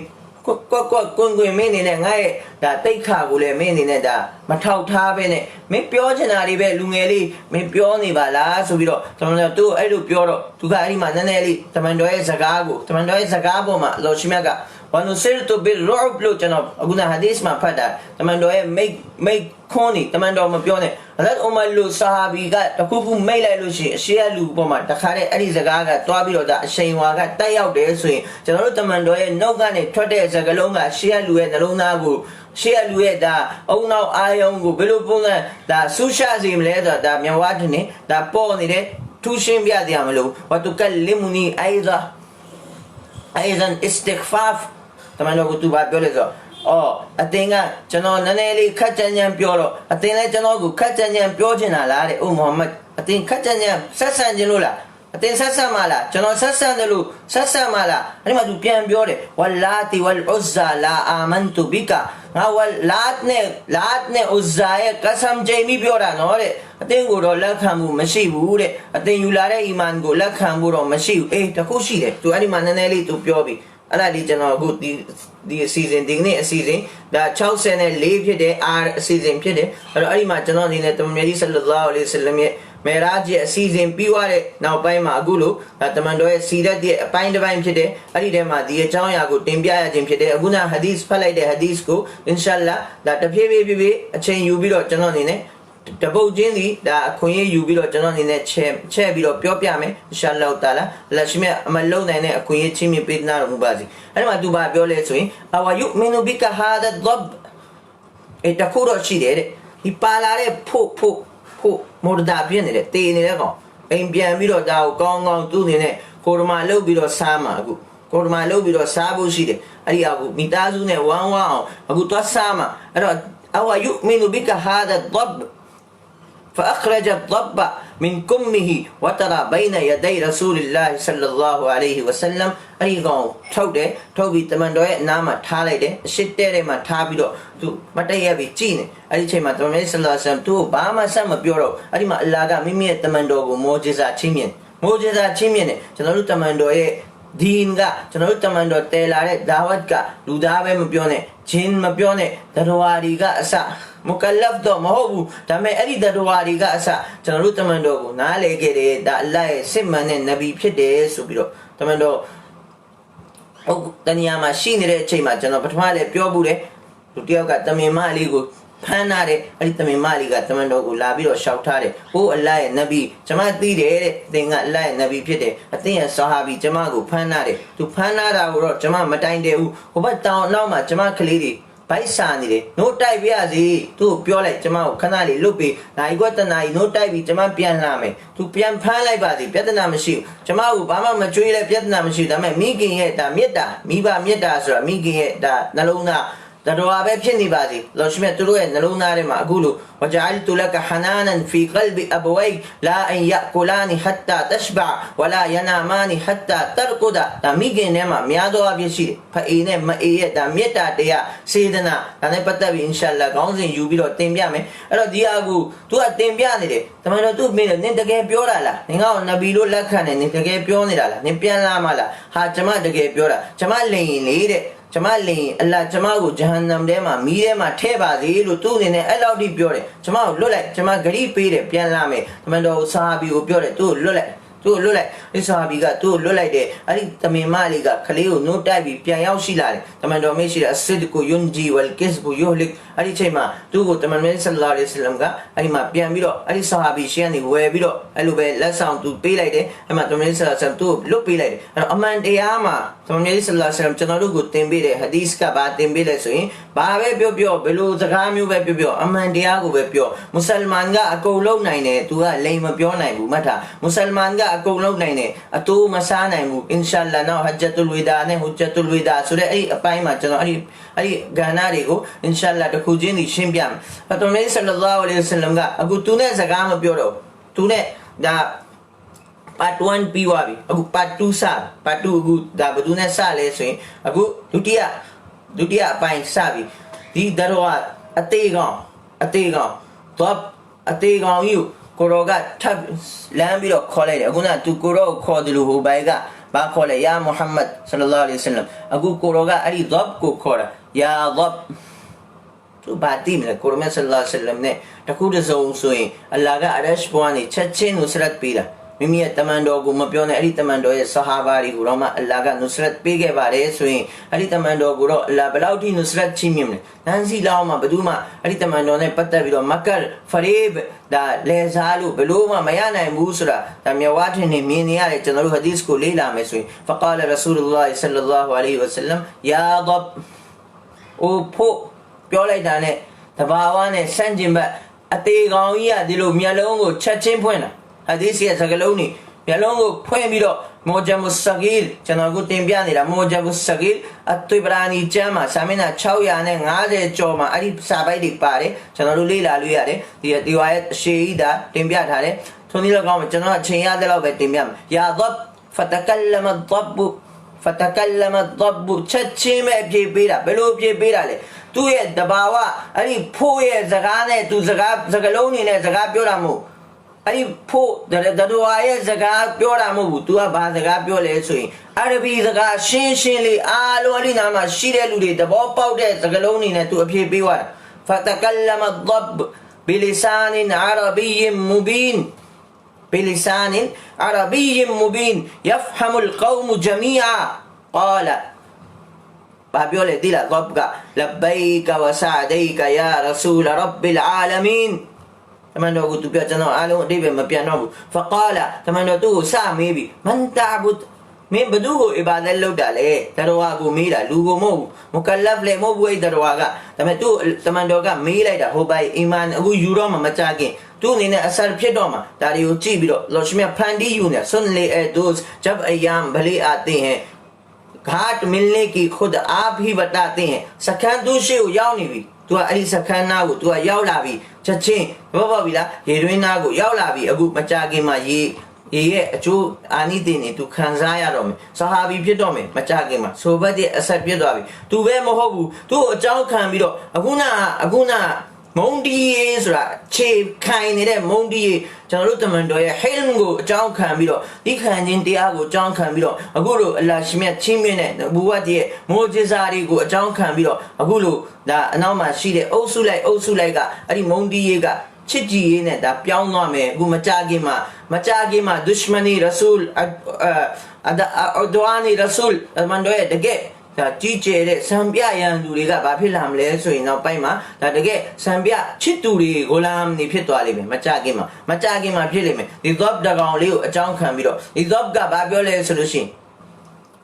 ကွန်မင်းအနေနဲ့ငါရဲ့ဒါတိတ်ခါကိုလည်းမင်းအနေနဲ့ဒါမထောက်ထားပဲနဲ့မင်းပြောချင်တာတွေပဲလူငယ်လေးမင်းပြောနေပါလားဆိုပြီးတော့တမန်တော်သူအဲ့လိုပြောတော့သူကအဲ့ဒီမှာနည်းနည်းလေးတမန်တော်ရဲ့စကားကိုတမန်တော်ရဲ့စကားပေါ်မှာအလောရှိမြတ်ကဝနုဆရတုဘီရုဘ်လို့ကျွန်တော်အခုနဟာဒီစ်မှာဖတ်တာတမန်တော်ရဲ့မိတ်ခွန်းနေတမန်တော်မပြောနဲ့ဟဇရတ်ဥမာလူဆာဟာဘီကတခုခုမိတ်လိုက်လို့ရှိရင်အရှိရလူပေါ်မှာတခါတည်းအဲ့ဒီစကားကတွားပြီးတော့ဒါအရှိန်ဝါကတက်ရောက်တယ်ဆိုရင်ကျွန်တော်တို့တမန်တော်ရဲ့နှုတ်ကနေထွက်တဲ့စကားလုံးကရှေးရလူရဲ့နှလုံးသားကိုရှေးရလူရဲ့ဒါအုံနောက်အာယုံကိုဘယ်လိုပုံစံဒါဆူရှာစေမလဲဆိုတာဒါမြဝါဒနဲ့ဒါပေါ်နေတဲ့ထူးရှင်းပြတရားမလို့ဝတုကလီမူနီအိုင်ဇာistighfar တမန်တော်ကသူဘာပြောလဲဆိုတော့အတင်းကကျွန်တော်နည်းနည်းလေးခက်ကြမ်းကြမ်းပြောတော့အတင်းလည်းကျွန်တော်ကိုခက်ကြမ်းကြမ်းပြောချင်တာလားတဲ့အိုမုဟမ္မဒ်အတင်းခက်ကြမ်းကြမ်းဆက်ဆံခြင်းလို့လားအတင်းဆက်ဆံမလားကျွန်တော်ဆက်ဆံတယ်လို့ဆက်ဆံမလားအဲ့ဒီမှာသူပြန်ပြောတယ်ဝလာတီဝလ်ဥဇ္ဇာလာအာမန်တူဘီကာငါဝလာတ်နဲ့ဥဇ္ဇာရဲ့ကဆမ်ဂျိမီပြောတာနော်တဲ့အတင်းကိုတော့လက်ခံမှုမရှိဘူးတဲ့အတင်းယူလာတဲ့အီမန်ကိုလက်ခံဖို့တော့မရှိဘူးအေးတခုရှိတယ်သူအဲ့ဒီမှာနည်းနည်းလေးသူပြောပြီးအဲ့ဒါဒီကျွန်တော်အခုဒီအစီအစဉ်ဒီနေ့အစီအစဉ်ဒါ64ဖြစ်တယ်အာအစီအစဉ်ဖြစ်တယ်အဲ့တော့အဲ့ဒီမှာကျွန်တော်အနေနဲ့တမန်တော်ဆလ္လာလာဟ်အလိုင်ဝါဆလမ်ရဲ့မေရာဂျ်ရဲ့အစီအစဉ်ပြီးသွားတဲ့နောက်ပိုင်းမှာအခုလို့တမန်တော်ရဲ့စီရတ်ရဲ့အပိုင်းတစ်ပိုင်းဖြစ်တယ်အဲ့ဒီထဲမှာဒီအကြောင်းအရာကိုတင်ပြရခြင်းဖြစ်တယ်အခုနဟာဒီစ်ဖတ်လိုက်တဲ့ဟာဒီစ်ကိုအင်ရှာအလ္လာဒါတဖြည်းဖြည်းအချိန်ယူပြီးတော့ကျွန်တော်အနေနဲ့တပုတ်ချင်းစီဒါအခွင့်အရေးယူပြီးတော့ကျွန်တော်အနေနဲ့ချဲ့ပြီးတော့ပြောပြမယ်အင်ရှာအလ္လာဟ်တာလာလက်ရှိမြအမလုံနိုင်တဲ့အခွင့်အရေးချင်းမြပေးနာတော်မူပါစေအဲ့ဒီမှာသူဘာပြောလဲဆိုရင်အဝါယုမင်နူဘီကာဟာဒတ်ဒဘ်တခုတော့ရှိတယ်တဲ့ဒီပါလာတဲ့ဖို့မော်ဒါပြင်းနေတဲ့တေနေတဲ့ကောင်အိမ်ပြန်ပြီးတော့ဒါကိုကောင်းကောင်းသူ့အနေနဲ့ကိုရမာလုတ်ပြီးတော့စားမှာအခုကိုရမာလုတ်ပြီးတော့စားဖို့ရှိတယ်အဲ့ဒီအခုမိသားစုနဲ့ဝမ်းအောင်အခုသွားစားမှာအဲ့တော့အဝါယုမင်နူဘီကာဟာဒတ်ဒဘ်فأخرج الضب من كمه وترى بين يدي رسول الله صلى الله عليه وسلم အဲ့ဒီကောင်ထုတ်တယ်ထုတ်ပြီးတမန်တော်ရဲ့အနားမှာထားလိုက်တယ်အရှိတဲထဲမှာထားပြီးတော့သူမတည့်ရပြီးကြည်နေအဲ့ဒီချိန်မှာတမန်တော်ဆလ္လာလဟ်အလိုင်ဝါဆလမ်သူ့ဘာမှဆက်မပြောတော့အဲ့ဒီမှာအလ္လာဟ်ကမိမိရဲ့တမန်တော်ကိုမောဂျီဇာချင်းမြင်တယ်ကျွန်တော်တို့တမန်တော်ရဲ့ဒီင်ကကျွန်တော်တို့တမန်တော်တဲလာတဲ့ဒါဝတ်ကလူသားပဲမပြောနဲ့ဂျင်းမပြောနဲ့တရဝါဒီကအစမုကလဖ်တော့မဟုတ်ဘူးဒါပေမဲ့အဲ့ဒီတရဝါဒီကအစကျွန်တော်တို့တမန်တော်ကိုနားလေခဲ့တယ်ဒါအလ္လာဟ်ရဲ့စစ်မှန်တဲ့နဗီဖြစ်တယ်ဆိုပြီးတော့တမန်တော်ဟုတ်တဏှာမှာရှိနေတဲ့အချိန်မှာကျွန်တော်ပထမလည်းပြောဘူးတယ်လူတယောက်ကတမင်မလေးကို ဖမ်းထားတယ်အဲ့ဒီတမင်မလေးကတမန်တော်ကိုလာပြီးတော့ရှောက်ထားတယ်။အိုးအလ္လာဟ်ရဲ့နဗီကျွန်မသိတယ်တဲ့အသင်ကအလ္လာဟ်ရဲ့နဗီဖြစ်တယ်အသင်ရဲ့ဆာဟာဘီကျွန်မကိုဖမ်းထားတယ်သူဖမ်းထားတာကိုတော့ကျွန်မမတိုင်တယ်ဘူးဟိုဘက်တောင်နောက်မှာကျွန်မကလေးတွေဘိုက်စာနေတယ်နိုးတိုက်ပြရစီသူ့ကိုပြောလိုက်ကျွန်မကိုခဏလေးလွတ်ပြီးနိုင်ကွက်တနာကြီးနိုးတိုက်ပြီးကျွန်မပြန်လာမယ်သူပြန်ဖမ်းလိုက်ပါစီပြဿနာမရှိဘူးကျွန်မကိုဘာမှမကြွေးလဲပြဿနာမရှိဘူးဒါပေမဲ့မိခင်ရဲ့ဒါမေတ္တာမိဘမေတ္တာဆိုတာမိခင်ရဲ့ဒါနှလုံးသားတတော်ပဲဖြစ်နေပါစေလောရှိမြတ်တို့ရဲ့နှလုံးသားထဲမှာအခုလိုဝဂျာအလ်တူလကဟနာနန်ဖီကလ်ဘီအဘဝိလာအန်ယကူလာနီဟတ်တာတရှဘဝလာယနာမာနီဟတ်တာတရကူဒါဒါမိခင်ထဲမှာများသောအဖြစ်ရှိတယ်ဖအေးနဲ့မအေးရဲ့ဒါမေတ္တာတရားစေတနာဒါနဲ့ပတ်သက်ပြီးအင်ရှာအလ္လာဟ်ခေါင်းစဉ်ယူပြီးတော့တင်ပြမယ်အဲ့တော့ဒီအကူသူကတင်ပြနေတယ်တမန်တော်သူမေးတယ်နင်တကယ်ပြောတာလားနင်ကနဗီလို့လက်ခံတယ်နင်တကယ်ပြောနေတာလားနင်ပြန်လာမလားဟာကျွန်မတကယ်ပြောတာကျွန်မလိန်ရင်လေတဲ့ကျွန်မလင်အလ္လာဟ်ကျွန်မကိုဂျဟန္နမ်ထဲမှာမီးထဲမှာထဲပါစေလို့သူ့အနေနဲ့အဲ့လောက်ထိပြောတယ်ကျွန်မကိုလွတ်လိုက်ကျွန်မဂရိပေးတယ်ပြန်လာမယ်တမန်တော်ဆာဟာဘီကိုပြောတယ်သူ့ကိုလွတ်လိုက်သူ့ကိုလွတ်လိုက်ဒီဆာဟာဘီကသူ့ကိုလွတ်လိုက်တယ်အဲ့ဒီတမင်မလေးကခလေးကိုနှုတ်တိုက်ပြီးပြန်ရောက်ရှိလာတယ်တမန်တော်မရှိတဲ့အစစ်ကိုယွန်ဂျီဝလ်ကစ်ဘူယိုလစ်အဲ့ဒီချိန်မှာသူ့ကိုတမန်တော်ဆလ္လာလဟ်အလัยဟိဝါစလမ်ကအဲ့ဒီမှာပြန်ပြီးတော့အဲ့ဒီဆာဟာဘီရှေ့ကနေဝယ်ပြီးတော့အဲ့လိုပဲလက်ဆောင်သူပေးလိုက်တယ်အဲ့မှာတမန်တော်ဆလ္လာလဟ်အလัยဟိဝါစလမ်သူ့ကိုလွတ်ပေးလိုက်တယ်အဲ့တော့အမှန်တရားမှာတမန်တော်ဆလ္လာလဟ်အလัยဟိဝါစလမ်ကျွန်တော်တို့ကိုသင်ပေးတဲ့ဟာဒီစ်ကဘာသင်ပေးလဲဆိုရင်ဘာပဲပြောပြောဘယ်လိုစကားမျိုးပဲပြောပြောအမှန်တရားကိုပဲပြောမွတ်စလမန်ကအကုန်လုံးနိုင်တယ်သူကလိမ်မပြောနိုင်ဘူးမှတ်ထားမွတ်စလမန်ကအကုန်လုံးနိုင်တယ်အတူမစားနိုင်ဘူးအင်ရှာအလ္လာဟ်နော်ဟဂျ်တုလ်ဝီဒါနဲ့ဟူဂျ်တုလ်ဝီဒါဆိုတဲ့အဲ့ဒီအပိုင်းမှာကျွန်တော်အဲ့ဒီဂဏ္ဍတွေကိုအင်ရှာအလ္လာဟ်တစ်ခုချင်းရှင်းပြမယ်။တော်တော်ဆလ္လာလာဟူအလိုင်ဝါဆလမ်ကအခုသူနဲ့စကားမပြောတော့သူနဲ့ဒါ part 1ပြီးသွားပြီအခု part 2စ part 2အခုဒါဘယ်သူနဲ့စလဲဆိုရင်အခုဒုတိယအပိုင်းစပြီဒီတော့အသေးကောင်တော့အသေးကောင်ကြီးကိုရောကထပ်လမ်းပြီးတော့ခေါ်လိုက်တယ်အခုကသူကိုရောခေါ်တယ်လို့ဟိုဘိုင်ကဘာခေါ်လဲယာမုဟမ္မဒ်ဆလ္လာလာဟူအလိုင်ဝါဆလမ်အခုကိုရောကအဲ့ဒီဒဘ်ကိုခေါ်တာယာဒဘ်သူဘာတိမလဲကိုရောမြတ်ဆလ္လာလာဟူအလိုင်ဝါဆလမ်နဲ့တခုတစုံဆိုရင်အလ္လာဟ်ကအရရှ်ပေါ်ကနေချက်ချင်းနုစရတ်ပေးတာမိမိရဲ့တမန်တော်ကိုမပြောနဲ့အဲ့ဒီတမန်တော်ရဲ့ဆဟာဘာတွေကိုတော့မှအလ္လာဟ်ကနုစရတ်ပေးခဲ့ပါတယ်ဆိုရင်အဲ့ဒီတမန်တော်ကိုတော့အလ္လာဟ်ဘယ်လောက်ထိနုစရတ်ချီးမြှင့်မလဲနန်းစီလောက်မှဘယ်သူမှအဲ့ဒီတမန်တော်နဲ့ပတ်သက်ပြီးတော့မကတ်ဖရေဘဒါလေစားလို့ဘယ်လို့မှမရနိုင်ဘူးဆိုတာဒါမြတ်ဝါထင်နေမြင်နေရတယ်ကျွန်တော်တို့ဟာဒီစ်ကိုလေ့လာမယ်ဆိုရင်ဖကာလရဆူလလာဟ်ဆလ္လာလာဟူအလိုင်ဝါဆလမ်ယာဒဘ်အိုဖို့ပြောလိုက်တာနဲ့တဘာဝနဲ့ဆန့်ကျင်ဘက်အသေးကောင်ကြီးကဒီလိုမျက်လုံးကိုချက်ချင်းဖွင့်တာဟာဒီစ်ရဲ့စကားလုံးတွေမျက်လုံးကိုဖွင့်ပြီးတော့မောဂျမုဆဂီရ်ကျွန်တော်ကိုတင်ပြနေတာမောဂျမုဆဂီရ်အတ်တူဘရာနီကျမ်းမှာစာမျက်နှာ650ကျော်မှာအဲ့ဒီစာပိုက်တွေပါတယ်ကျွန်တော်တို့လေ့လာလို့ရတယ်ဒီဝါရဲ့အရှိကြီးဒါတင်ပြထားတယ်ထိုနည်း၎င်းကျွန်တော်အချိန်ရတဲ့လောက်ပဲတင်ပြမယ်ယာဒဘ်ဖတကလမဒဘ်ချက်ချင်းပဲပြေးပေးတာဘယ်လိုပြေးပေးတာလဲသူ့ရဲ့တဘာဝအဲ့ဒီဖိုးရဲ့စကားနဲ့သူစကားလုံးနေနဲ့စကားပြောတာမဟုတ်အဲ့ဒီဖို့တတော်ရဲ့စကားပြောတာမဟုတ်ဘူး तू ကဘာစကားပြောလဲဆိုရင်အာရဘီစကားရှင်းလေးအားလုံးအဲ့ဒီနားမှာရှိတဲ့လူတွေသဘောပေါက်တဲ့စကားလုံးတွေနဲ့ तू အဖြေပေးသွားတာဖတကလမဒဘ်ဘီလီဆာနင်အာရဘီမူဘီန်بلسان عربي مبين يفهم القوم جميعا قال بابيولي ديلا ضبقا لبيك وسعديك يا رسول رب العالمين تمنى قلت بيتنا عالم ديبه ما بيانو فقال تمنى تو سامي بي من تعبد من بدوه عبادة لو دالي درواغو ميلا لوغو مو مكلف لي مو بوي درواغا تمنى دوغا ميلا دا هو باي إيمان أغو يورو ما مچاكين तू ने असर फिर डोमा तारीओ ची बिरो लोशमिया फंडी यू ने सुन ले ए दोस्त जब अय्याम भले आते हैं घाट मिलने की खुद आप ही बताते हैं सखन दूसरे हो याव नहीं भी तू अली सखन ना हो तू याव ला भी चचे बाबा बिला हेरोइन ना हो याव ला भी अगु मचा के मा ये अचो आनी देने तू खंजाया रो में सहाबी फिर डो में मचा के मा सोबत ये असर फिर डो भी तू वे मोहबू तू अचाओ खान बिरो अगुनाမုံဒီဆိုတာခြေခိုင်နေတဲ့မုံဒီကျွန်တော်တို့တမန်တော်ရဲ့ဟိလ်ကိုအကြောင်းခံပြီးတော့ဒီခံခြင်းတရားကိုအကြောင်းခံပြီးတော့အခုလိုအလ္လာဟ်ရှင်မြတ်ချင်းမြင့်တဲ့ဘူဝတ်ရဲ့မိုးဂျီဇာတွေကိုအကြောင်းခံပြီးတော့အခုလိုဒါအနောက်မှာရှိတဲ့အုပ်စုလိုက်ကအဲ့ဒီမုံဒီကချစ်ကြည်ရေးနဲ့ဒါပြောင်းသွားမယ်အခုမကြခင်မှာဒုရှမနီရဆူလ်အဒွာနီရဆူလ်တမန်တော်ရဲ့တကယ် ဒါကြီးကျယ်တဲ့စံပြရန်သူတွေကဘာဖြစ်လာမလဲဆိုရင်နောက်ပိုင်းမှာဒါတကယ်စံပြချစ်သူတွေဂိုလာမ်နေဖြစ်သွားလိမ့်မယ်မကြခင်မှာဖြစ်လိမ့်မယ်ဒီ dhab တကောင်လေးကိုအကြောင်းခံပြီးတော့ဒီ dhab ကဘာပြောလဲဆိုလို့ရှိရင်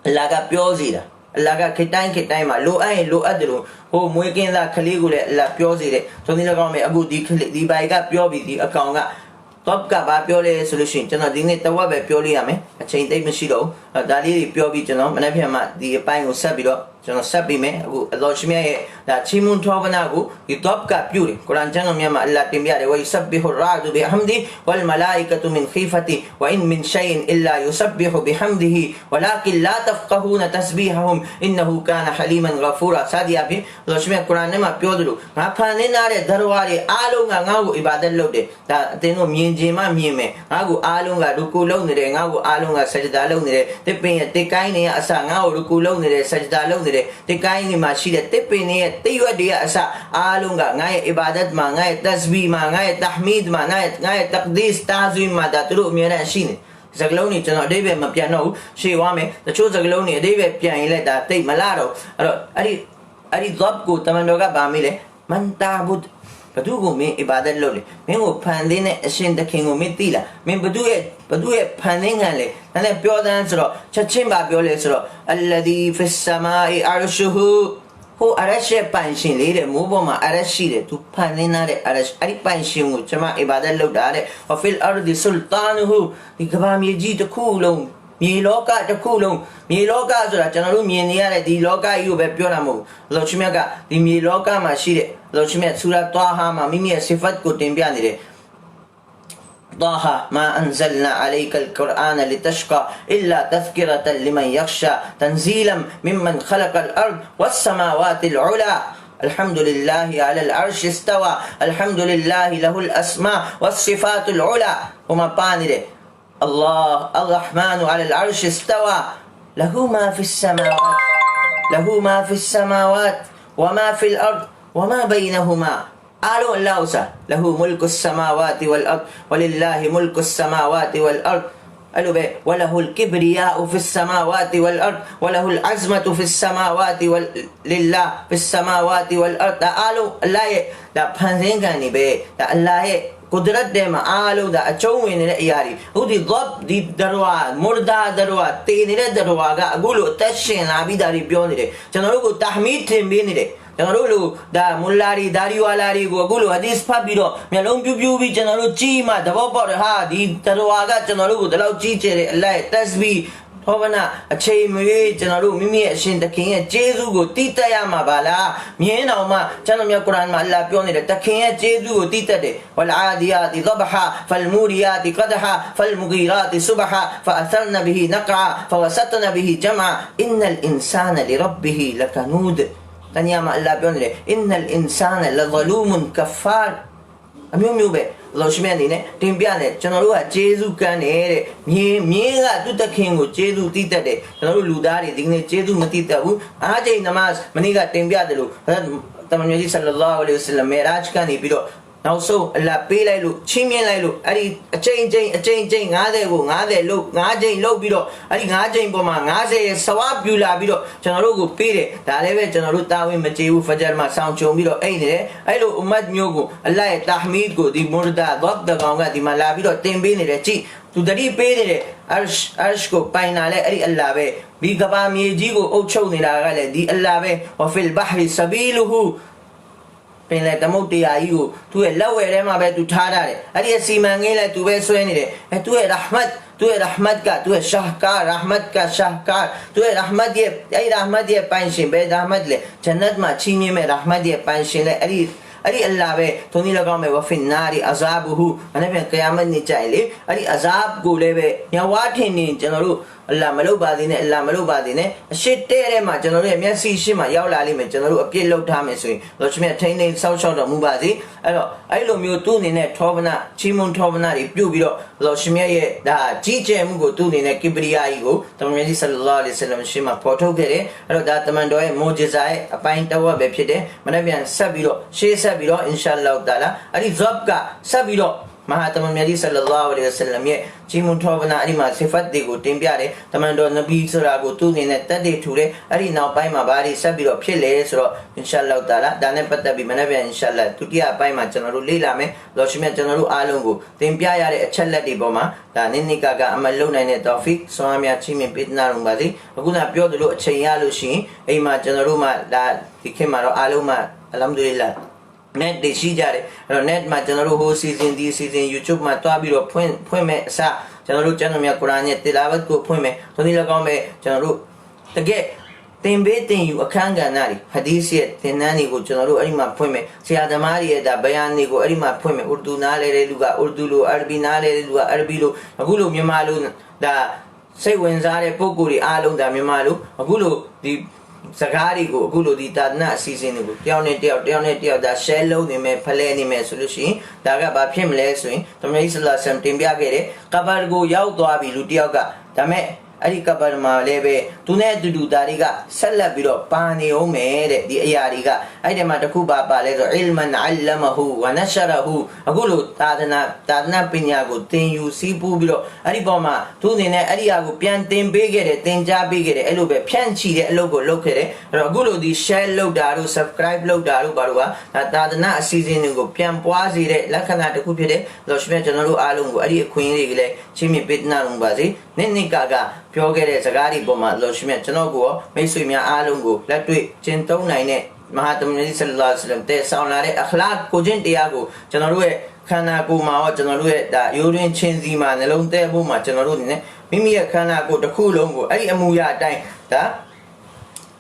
အလ္လာဟ်ကပြောစီတာအလ္လာဟ်ကခေတိုင်းမှာလိုအပ်ရင်လိုအပ်တယ်လို့ဟိုမွေးကင်းသားကလေးကိုလည်းအလ္လာဟ်ပြောစီတယ်ဆိုတဲ့ကောင်မဲ့အခုဒီဘိုင်ကပြောပြီးဒီအကောင်ကတော့ကဘာပြောလဲဆိုလို့ရှိရင်ကျွန်တော်ဒီနေ့တဝက်ပဲပြောလို့ရမယ်အချိန်သိပ်မရှိတော့ဘူးဒါလေးပြောပြီးကျွန်တော်မနေ့ပြန်မှဒီအပိုင်းကိုဆက်ပြီးတော့ကျွန်တော်ဆက်ပြီးမယ်အခုအလောရှိမြတ်ရဲ့ဒါချီမွန်ထောပနာကိုဒီ dhab ကပြုတယ်ကုရ်အာန်ကျမ်းတော်မြတ်မှာအလ္လာဟ်တင်ပြတယ်ဝိဆဘ်ဘီဟူရာဒူဘီဟမ်ဒီဝလ်မလာအီကတူမင်ခီဖတီဝအင်မင်ရှိအင်အီလာယူဆဘ်ဘီဟူဘီဟမ်ဒီဟီဝလာကင်လာတဖကဟူနတစဘီဟဟွမ်အင်နဟူကာနဟလီမန်ဂဖူရာစာဒီယာဘီအလောရှိမြတ်ကုရ်အာန်ထဲမှာပြောတယ်လို့ငါဖန်ဆင်းထားတဲ့ဒရဝါတွေအားလုံးကငါ့ကိုအီဘာဒတ်လုပ်တယ်ဒါအတင်းတို့မြင်ခြင်းမှမြင်မယ်ငါ့ကိုအားလုံးကရူကူလုပ်နေတယ်ငါ့ကိုအားလုံးကဆဂျဒါလုပ်နေတယ်တစ်ပင်ရဲ့တစ်ကိုင်းတွေကအစငါ့ကိုရူကူလုပ်နေတယ်ဆဂျဒါလုပ်နေတယ်တစ်ကိုင်းမှာရှိတဲ့တစ်ပင်ရဲ့တိရွက်တွေကအစအားလုံးကငါရဲ့အီဘာဒတ်မှာငါရဲ့တစဘီမှာငါရဲ့တဟမီဒ်မှာငါရဲ့တကဒီစ်တာဇွီမှာဒါတို့အမြဲတမ်းရှိနေစကလုံးတွေကျွန်တော်အတိတ်ပဲမပြန်တော့ဘူးရှေ့ဝါမယ်တချို့စကလုံးတွေအတိတ်ပဲပြန်ရင်လည်းဒါတိတ်မလာတော့အဲ့တော့အဲ့ဒီ dhab ကိုတမန်တော်ကဗာမေးလေမန်တာဘုဒ်ဘသူကိုမင်းအီဘာဒတ်လုပ်လေမင်းကိုဖန်သင်းတဲ့အရှင်သခင်ကိုမင်းသိလားမင်းဘသူရဲ့ဖန်သင်းခံလေဒါလည်းပြောတဲ့ဆိုတော့ချက်ချင်းပါပြောလေဆိုတော့အလ္လာဒီဖစ်ဆာမာအီအာရရှူဟူဟိုအရရှ်ပိုင်ရှင်လေးတဲ့မိုးပေါ်မှာအရရှ်ရှိတယ်သူဖန်သင်းထားတဲ့အရရှ်အဲ့ဒီပိုင်ရှင်ကိုကျွန်မအီဘာဒတ်လုပ်တာတဲ့ဝဖီလ်အာရ်ဒီဆူလ်တာနဟူဒီကဘာမြေကြီးတစ်ခုလုံးမြေလောကတစ်ခုလုံးမြေလောကဆိုတာကျွန်တော်တို့မြင်နေရတဲ့ဒီလောကကြီးကိုပဲပြောတာမဟုတ်ဘူးလောချမြတ်ကဒီမြေလောကမှာရှိတဲ့လောချမြတ်ဆူရာတွာဟာမှာမိမိရဲ့ sifat ကိုတင်ပြနေတယ်طه ما أنزلنا عليك القرآن لتشقى إلا تذكرة لمن يخشى تنزيلا ممن خلق الأرض والسماوات العلى الحمد لله على العرش استوى الحمد لله له الأسماء والصفات العلى وما بانده الله الرحمن على العرش استوى له ما في السماوات وما في الأرض وما بينهما قالوا الله له ملك السماوات والأرض ولله ملك السماوات والأرض قالوا به وله الكبرياء في السماوات والأرض وله العزمة في السماوات لله في السماوات والأرض قالوا الله لا بانزين كاني به الله قدرت دے ما آلو دا اچووین نے یاری او دی ضب دی دروا مردا دروا تینرے دروا گا اگولو تشین عبیداری بیونی رے چنانو کو تحمید تھیم بینی رے چنانو دا ملاری داری والاری کو اگولو حدیث پا بیرو میلون بیو بھی چنانو چی ما دبا پر ہا دی دروا گا چنانو کو دلاو چی چے رے اللہ تسبیحဟောဗနာအချိန်မရွေးကျွန်တော်တို့မိမိရဲ့အရှင်သခင်ရဲ့ကျေးဇူးကိုသိတတ်ရမှာပါလားမြင်အောင်မှကျွန်တော်မြတ်ကုရ်အာန်မှာအလ္လာဟ်ပြောနေတယ်သခင်ရဲ့ကျေးဇူးကိုသိတတ်တယ်ဝလအာဒီယာတီဒဘဟာဖလ်မူရီယာတီကဒဟာဖလ်မူဂီရာတီဆူဘဟာဖအသရနဘီဟီနကအာဖဝဆတနဘီဟီဂျမာအင်နလ်အင်ဆာနလီရဘ်ဘီဟီလကနူဒတန်ယာမှာအလ္လာဟ်ပြောနေတယ်အင်နလ်အင်ဆာနလဇလူမွန်ကဖာအမျိုးမျိုးပဲလောရှိမြတ်အနေနဲ့တင်ပြတယ်ကျွန်တော်တို့ကကျေးဇူးကမ်းတယ်တဲ့မြင်းကသူ့တခင်ကိုကျေးဇူးတည်တတ်တယ်ကျွန်တော်တို့လူသားတွေဒီနေ့ကျေးဇူးမတည်တတ်ဘူးအားချိန်နမတ်မနေ့ကတင်ပြတယ်လို့တမန်တော်ကြီးဆလ္လာလာဟူအလိုင်ဝါဆလမ်မေရာဂျ်ကနေပြီးတော့နောက်ဆုံးအလ္လာဟ်ပေးလိုက်လို့ချင်းမြင်လိုက်လို့အဲ့ဒီအချိန်50ကို50လို့5ချိန်လုပ်ပြီးတော့အဲ့ဒီ5ချိန်ပေါ်မှာ50ရဲ့ဆဝါပြူလာပြီးတော့ကျွန်တော်တို့ကိုပေးတယ်ဒါလည်းပဲကျွန်တော်တို့တာဝန်မကြေဘူးဖဂျာမှာဆောင်းချုံပြီးတော့အိတ်နေတယ်အဲ့လိုအွမ်မတ်မျိုးကိုအလ္လာဟ်ရဲ့တာဟမီဒ်ကိုဒီမူရဒါဒဘ်တကောင်ကဒီမှာလာပြီးတော့တင်ပေးနေတယ်ကြည့်သူတတိပေးနေတယ်အာရှ်ကိုပိုင်လာလဲအဲ့ဒီအလ္လာဟ်ပဲဒီကဘာမြေကြီးကိုအုပ်ချုပ်နေတာကလည်းဒီအလ္လာဟ်ပဲဝဖီလ်ဘဟရီဆဘီလူဟူပင်လေသမုတ်တရားကြီးကိုသူ့ရဲ့လက်ဝဲထဲမှာပဲသူထားထားတယ်အဲ့ဒီအစီမံကိန်းလဲသူပဲဆွဲနေတယ်အဲသူ့ရဲ့ရာဟမတ်သူ့ရဲ့ရာဟမတ်ကသူ့ရဲ့ရှာကာရာဟမတ်ကရှာကာသူ့ရဲ့ရာဟမတ်ရဲ့အဲ့ရာဟမတ်ရဲ့ပိုင်ရှင်ပဲရာဟမတ်လေဂျန်နတ်မှာချီးမြှင့်မဲ့ရာဟမတ်ရဲ့ပိုင်ရှင်လေအဲ့ဒီအလ္လာဟ်ပဲသူနည်း၎င်းပဲဝဖင်နာရီအဇာဘူဟူမနေ့ပြန်ကယာမတ်နေ့ကြိုင်လေအဲ့ဒီအဇာဘ်ကိုလည်းပဲညဝါထင်နေကျွန်တော်တို့အလ္လာဟ်မလုပ်ပါသေးနဲ့အလ္လာဟ်မလုပ်ပါသေးနဲ့အရှိတဲ့မှာကျွန်တော်တို့ရဲ့မျက်စိရှိမှရောက်လာလိမ့်မယ်ကျွန်တော်တို့အပြစ်လုပ်ထားမယ်ဆိုရင်လောချမြတ်ထိန်းသိမ်းစောင့်ရှောက်တော်မူပါစေအဲ့တော့အဲ့လိုမျိုးသူ့အနေနဲ့ထောပနာချီးမွမ်းထောပနာတွေပြုတ်ပြီးတော့လောချမြတ်ရဲ့ဒါကြီးကျယ်မှုကိုသူ့အနေနဲ့ကိဘရီယာကြီးကိုတမန်တော်ကြီးဆလ္လာလာဟူအလိုင်ဝါဆလမ်ရှေ့မှာပေါ်ထုတ်ခဲ့တယ်အဲ့တော့ဒါတမန်တော်ရဲ့မိုဂျီဇာရဲ့အပိုင်းတစ်ဝက်ပဲဖြစ်တယ်မနေ့ပြန်ဆက်ပြီးတော့ရှေ့ဆက်ပြီးတော့အင်ရှာအလ္လာဟ်တာလာအဲ့ဒီဇဘ်ကဆက်ပြီးတော့ မဟာတမန်မြတ်ကြီးဆလ္လာလာဟူအလိုင်ဝါဆလမ်ရဲ့ကြီးမွန်ထောပနာအဲ့ဒီမှာဆီဖတ်တွေကိုတင်ပြတယ်တမန်တော်နဗီဆိုတာကိုသူ့အနေနဲ့တက်တည်ထူတယ်အဲ့ဒီနောက်ပိုင်းမှာဘာတွေဆက်ပြီးတော့ဖြစ်လဲဆိုတော့အင်ရှာအလ္လာဟ်တာလာဒါနဲ့ပတ်သက်ပြီးမနေ့ပြန်အင်ရှာအလ္လာဟ်ဒုတိယအပိုင်းမှာကျွန်တော်တို့လေ့လာမယ်လောရှိမြတ်ကျွန်တော်တို့အားလုံးကိုသင်ပြရတဲ့အချက်လက်တွေပေါ်မှာဒါနိနိကအမလုံနိုင်တဲ့တောဖီဆွမ်းများချီးမြှင့်ပေးနာရုံပါစေအခုနပြောသလိုအချိန်ရလို့ရှိရင်အိမ်မှာကျွန်တော်တို့မှဒါဒီခေတ်မှာတော့အားလုံးမှအလဟမ်ဒူလ illah net တွေရှိကြတယ်အဲ့တော့ net မှာကျွန်တော်တို့ဟို season ဒီ season YouTube မှာတွားပြီးတော့ဖွင့်မဲ့အစကျွန်တော်တို့ကျွန်တော်များကုရ်အာန်ရဲ့တီလာဝတ်ကိုဖွင့်မယ်ဒီနေ့လည်းကောင်းမယ်ကျွန်တော်တို့တကယ်တင်ပေးတင်ယူအခန်းကဏ္ဍတွေဟာဒီစ်ရဲ့သင်တန်းတွေကိုကျွန်တော်တို့အဲ့ဒီမှာဖွင့်မယ်ဆရာသမားတွေရဲ့ဒါဘယန်တွေကိုအဲ့ဒီမှာဖွင့်မယ်ဥရဒူနားလဲတဲ့လူကဥရဒူလိုအာရဘီနားလဲတဲ့လူကအာရဘီလိုအခုလိုမြန်မာလိုဒါစိတ်ဝင်စားတဲ့ပုံကိုယ်တွေအားလုံးဒါမြန်မာလိုအခုလိုဒီစကားတွေကိုအခုလိုဒီတာနာအစီအစဉ်တွေကိုတယောက်နဲ့တယောက်ဒါ share လုပ်နေမယ်ဖလဲနေမယ်ဆိုလို့ရှိရင်ဒါကဘာဖြစ်မလဲဆိုရင်တမန်တော်ဆလ္လာလဟ်အလိုင်ဝါဆလမ်တင်ပြခဲ့တဲ့ကဘာကိုရောက်သွားပြီလူတယောက်ကဒါမဲ့အဲ့ဒီကဘာမှာလည်းပဲသူနဲ့အတူတူဒါတွေကဆက်လက်ပြီးတော့ပါနေအောင်မယ်တဲ့ဒီအရာတွေကအဲ့ဒီမှာတခုပါလဲဆိုအီလ်မန်အလ္လမဟူဝနရှရဟူအခုလိုသာသနာပညာကိုသင်ယူစီးပူးပြီးတော့အဲ့ဒီပေါ်မှာသူအနေနဲ့အဲ့ဒီအရာကိုပြန်သင်ပေးခဲ့တယ်သင်ကြားပေးခဲ့တယ်အဲ့လိုပဲဖြန့်ချီတဲ့အလုပ်ကိုလုပ်ခဲ့တယ်အဲ့တော့အခုလိုဒီ share လုပ်တာတို့ subscribe လုပ်တာတို့ဘာလို့ကသာသနာအစီအစဉ်တွေကိုပြန်ပွားစေတဲ့လက္ခဏာတစ်ခုဖြစ်တဲ့လောရှိမြတ်ကျွန်တော်တို့အားလုံးကိုအဲ့ဒီအခွင့်အရေးတွေလည်းချင်းမြပေးနာလို့ပါစေနိကပြောခဲ့တဲ့စကားတွေပေါ်မှာလောရှိမြတ်ကျွန်တော်ကိုမိတ်ဆွေများအားလုံးကိုလက်တွေ့ကျင့်သုံးနိုင်တဲ့မဟာတမန်ကြီးဆလ္လာလာဟူအလိုင်ဝါဆလမ်တဲ့ဆောင်လာတဲ့အခလာကိုချင်းတရားကိုကျွန်တော်တို့ရဲ့ခန္ဓာကိုယ်မှာရောကျွန်တော်တို့ရဲ့ဒါရိုးရင်းချင်းစီမှာနှလုံးသားဖို့မှာကျွန်တော်တို့အနေနဲ့မိမိရဲ့ခန္ဓာကိုယ်တစ်ခုလုံးကိုအဲ့ဒီအမူအရာအတိုင်းဒါ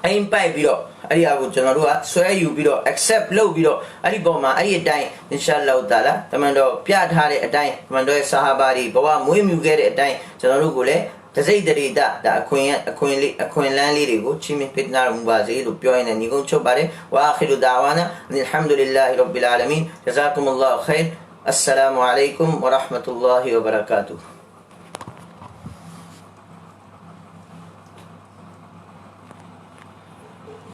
အိမ်ပိုက်ပြီးတော့အဲ့ဒီအကိုကျွန်တော်တို့ကဆွဲယူပြီးတော့ accept လုပ်ပြီးတော့အဲ့ဒီပေါ်မှာအဲ့ဒီအတိုင်းအင်ရှာအလ္လာဟ်တာလာတမန်တော်ပြထားတဲ့အတိုင်းတမန်တော်ရဲ့ဆာဟာဘာတွေဘဝမွေးမြူခဲ့တဲ့အတိုင်းကျွန်တော်တို့ကိုလည်းတစိတ်တရီတာဒါအခွင့်လန်းလေးတွေကိုချီးမြှင့်ပေးနာရမှုပါစေလို့ပြောရင်းနဲ့ညီကုန်းချုပ်ပါတယ်ဝါအာခီရူဒါဝါနာအလ်ဟမ်ဒူလ illah ရဘ်ဘီလ်အာလမင်ဂျဇာကုမူလ္လာဟ်ခိုင်အစ္စလာမူအလိုင်ကွမ်ဝရဟ်မတုလ္လာဟီဝဘရကာတူ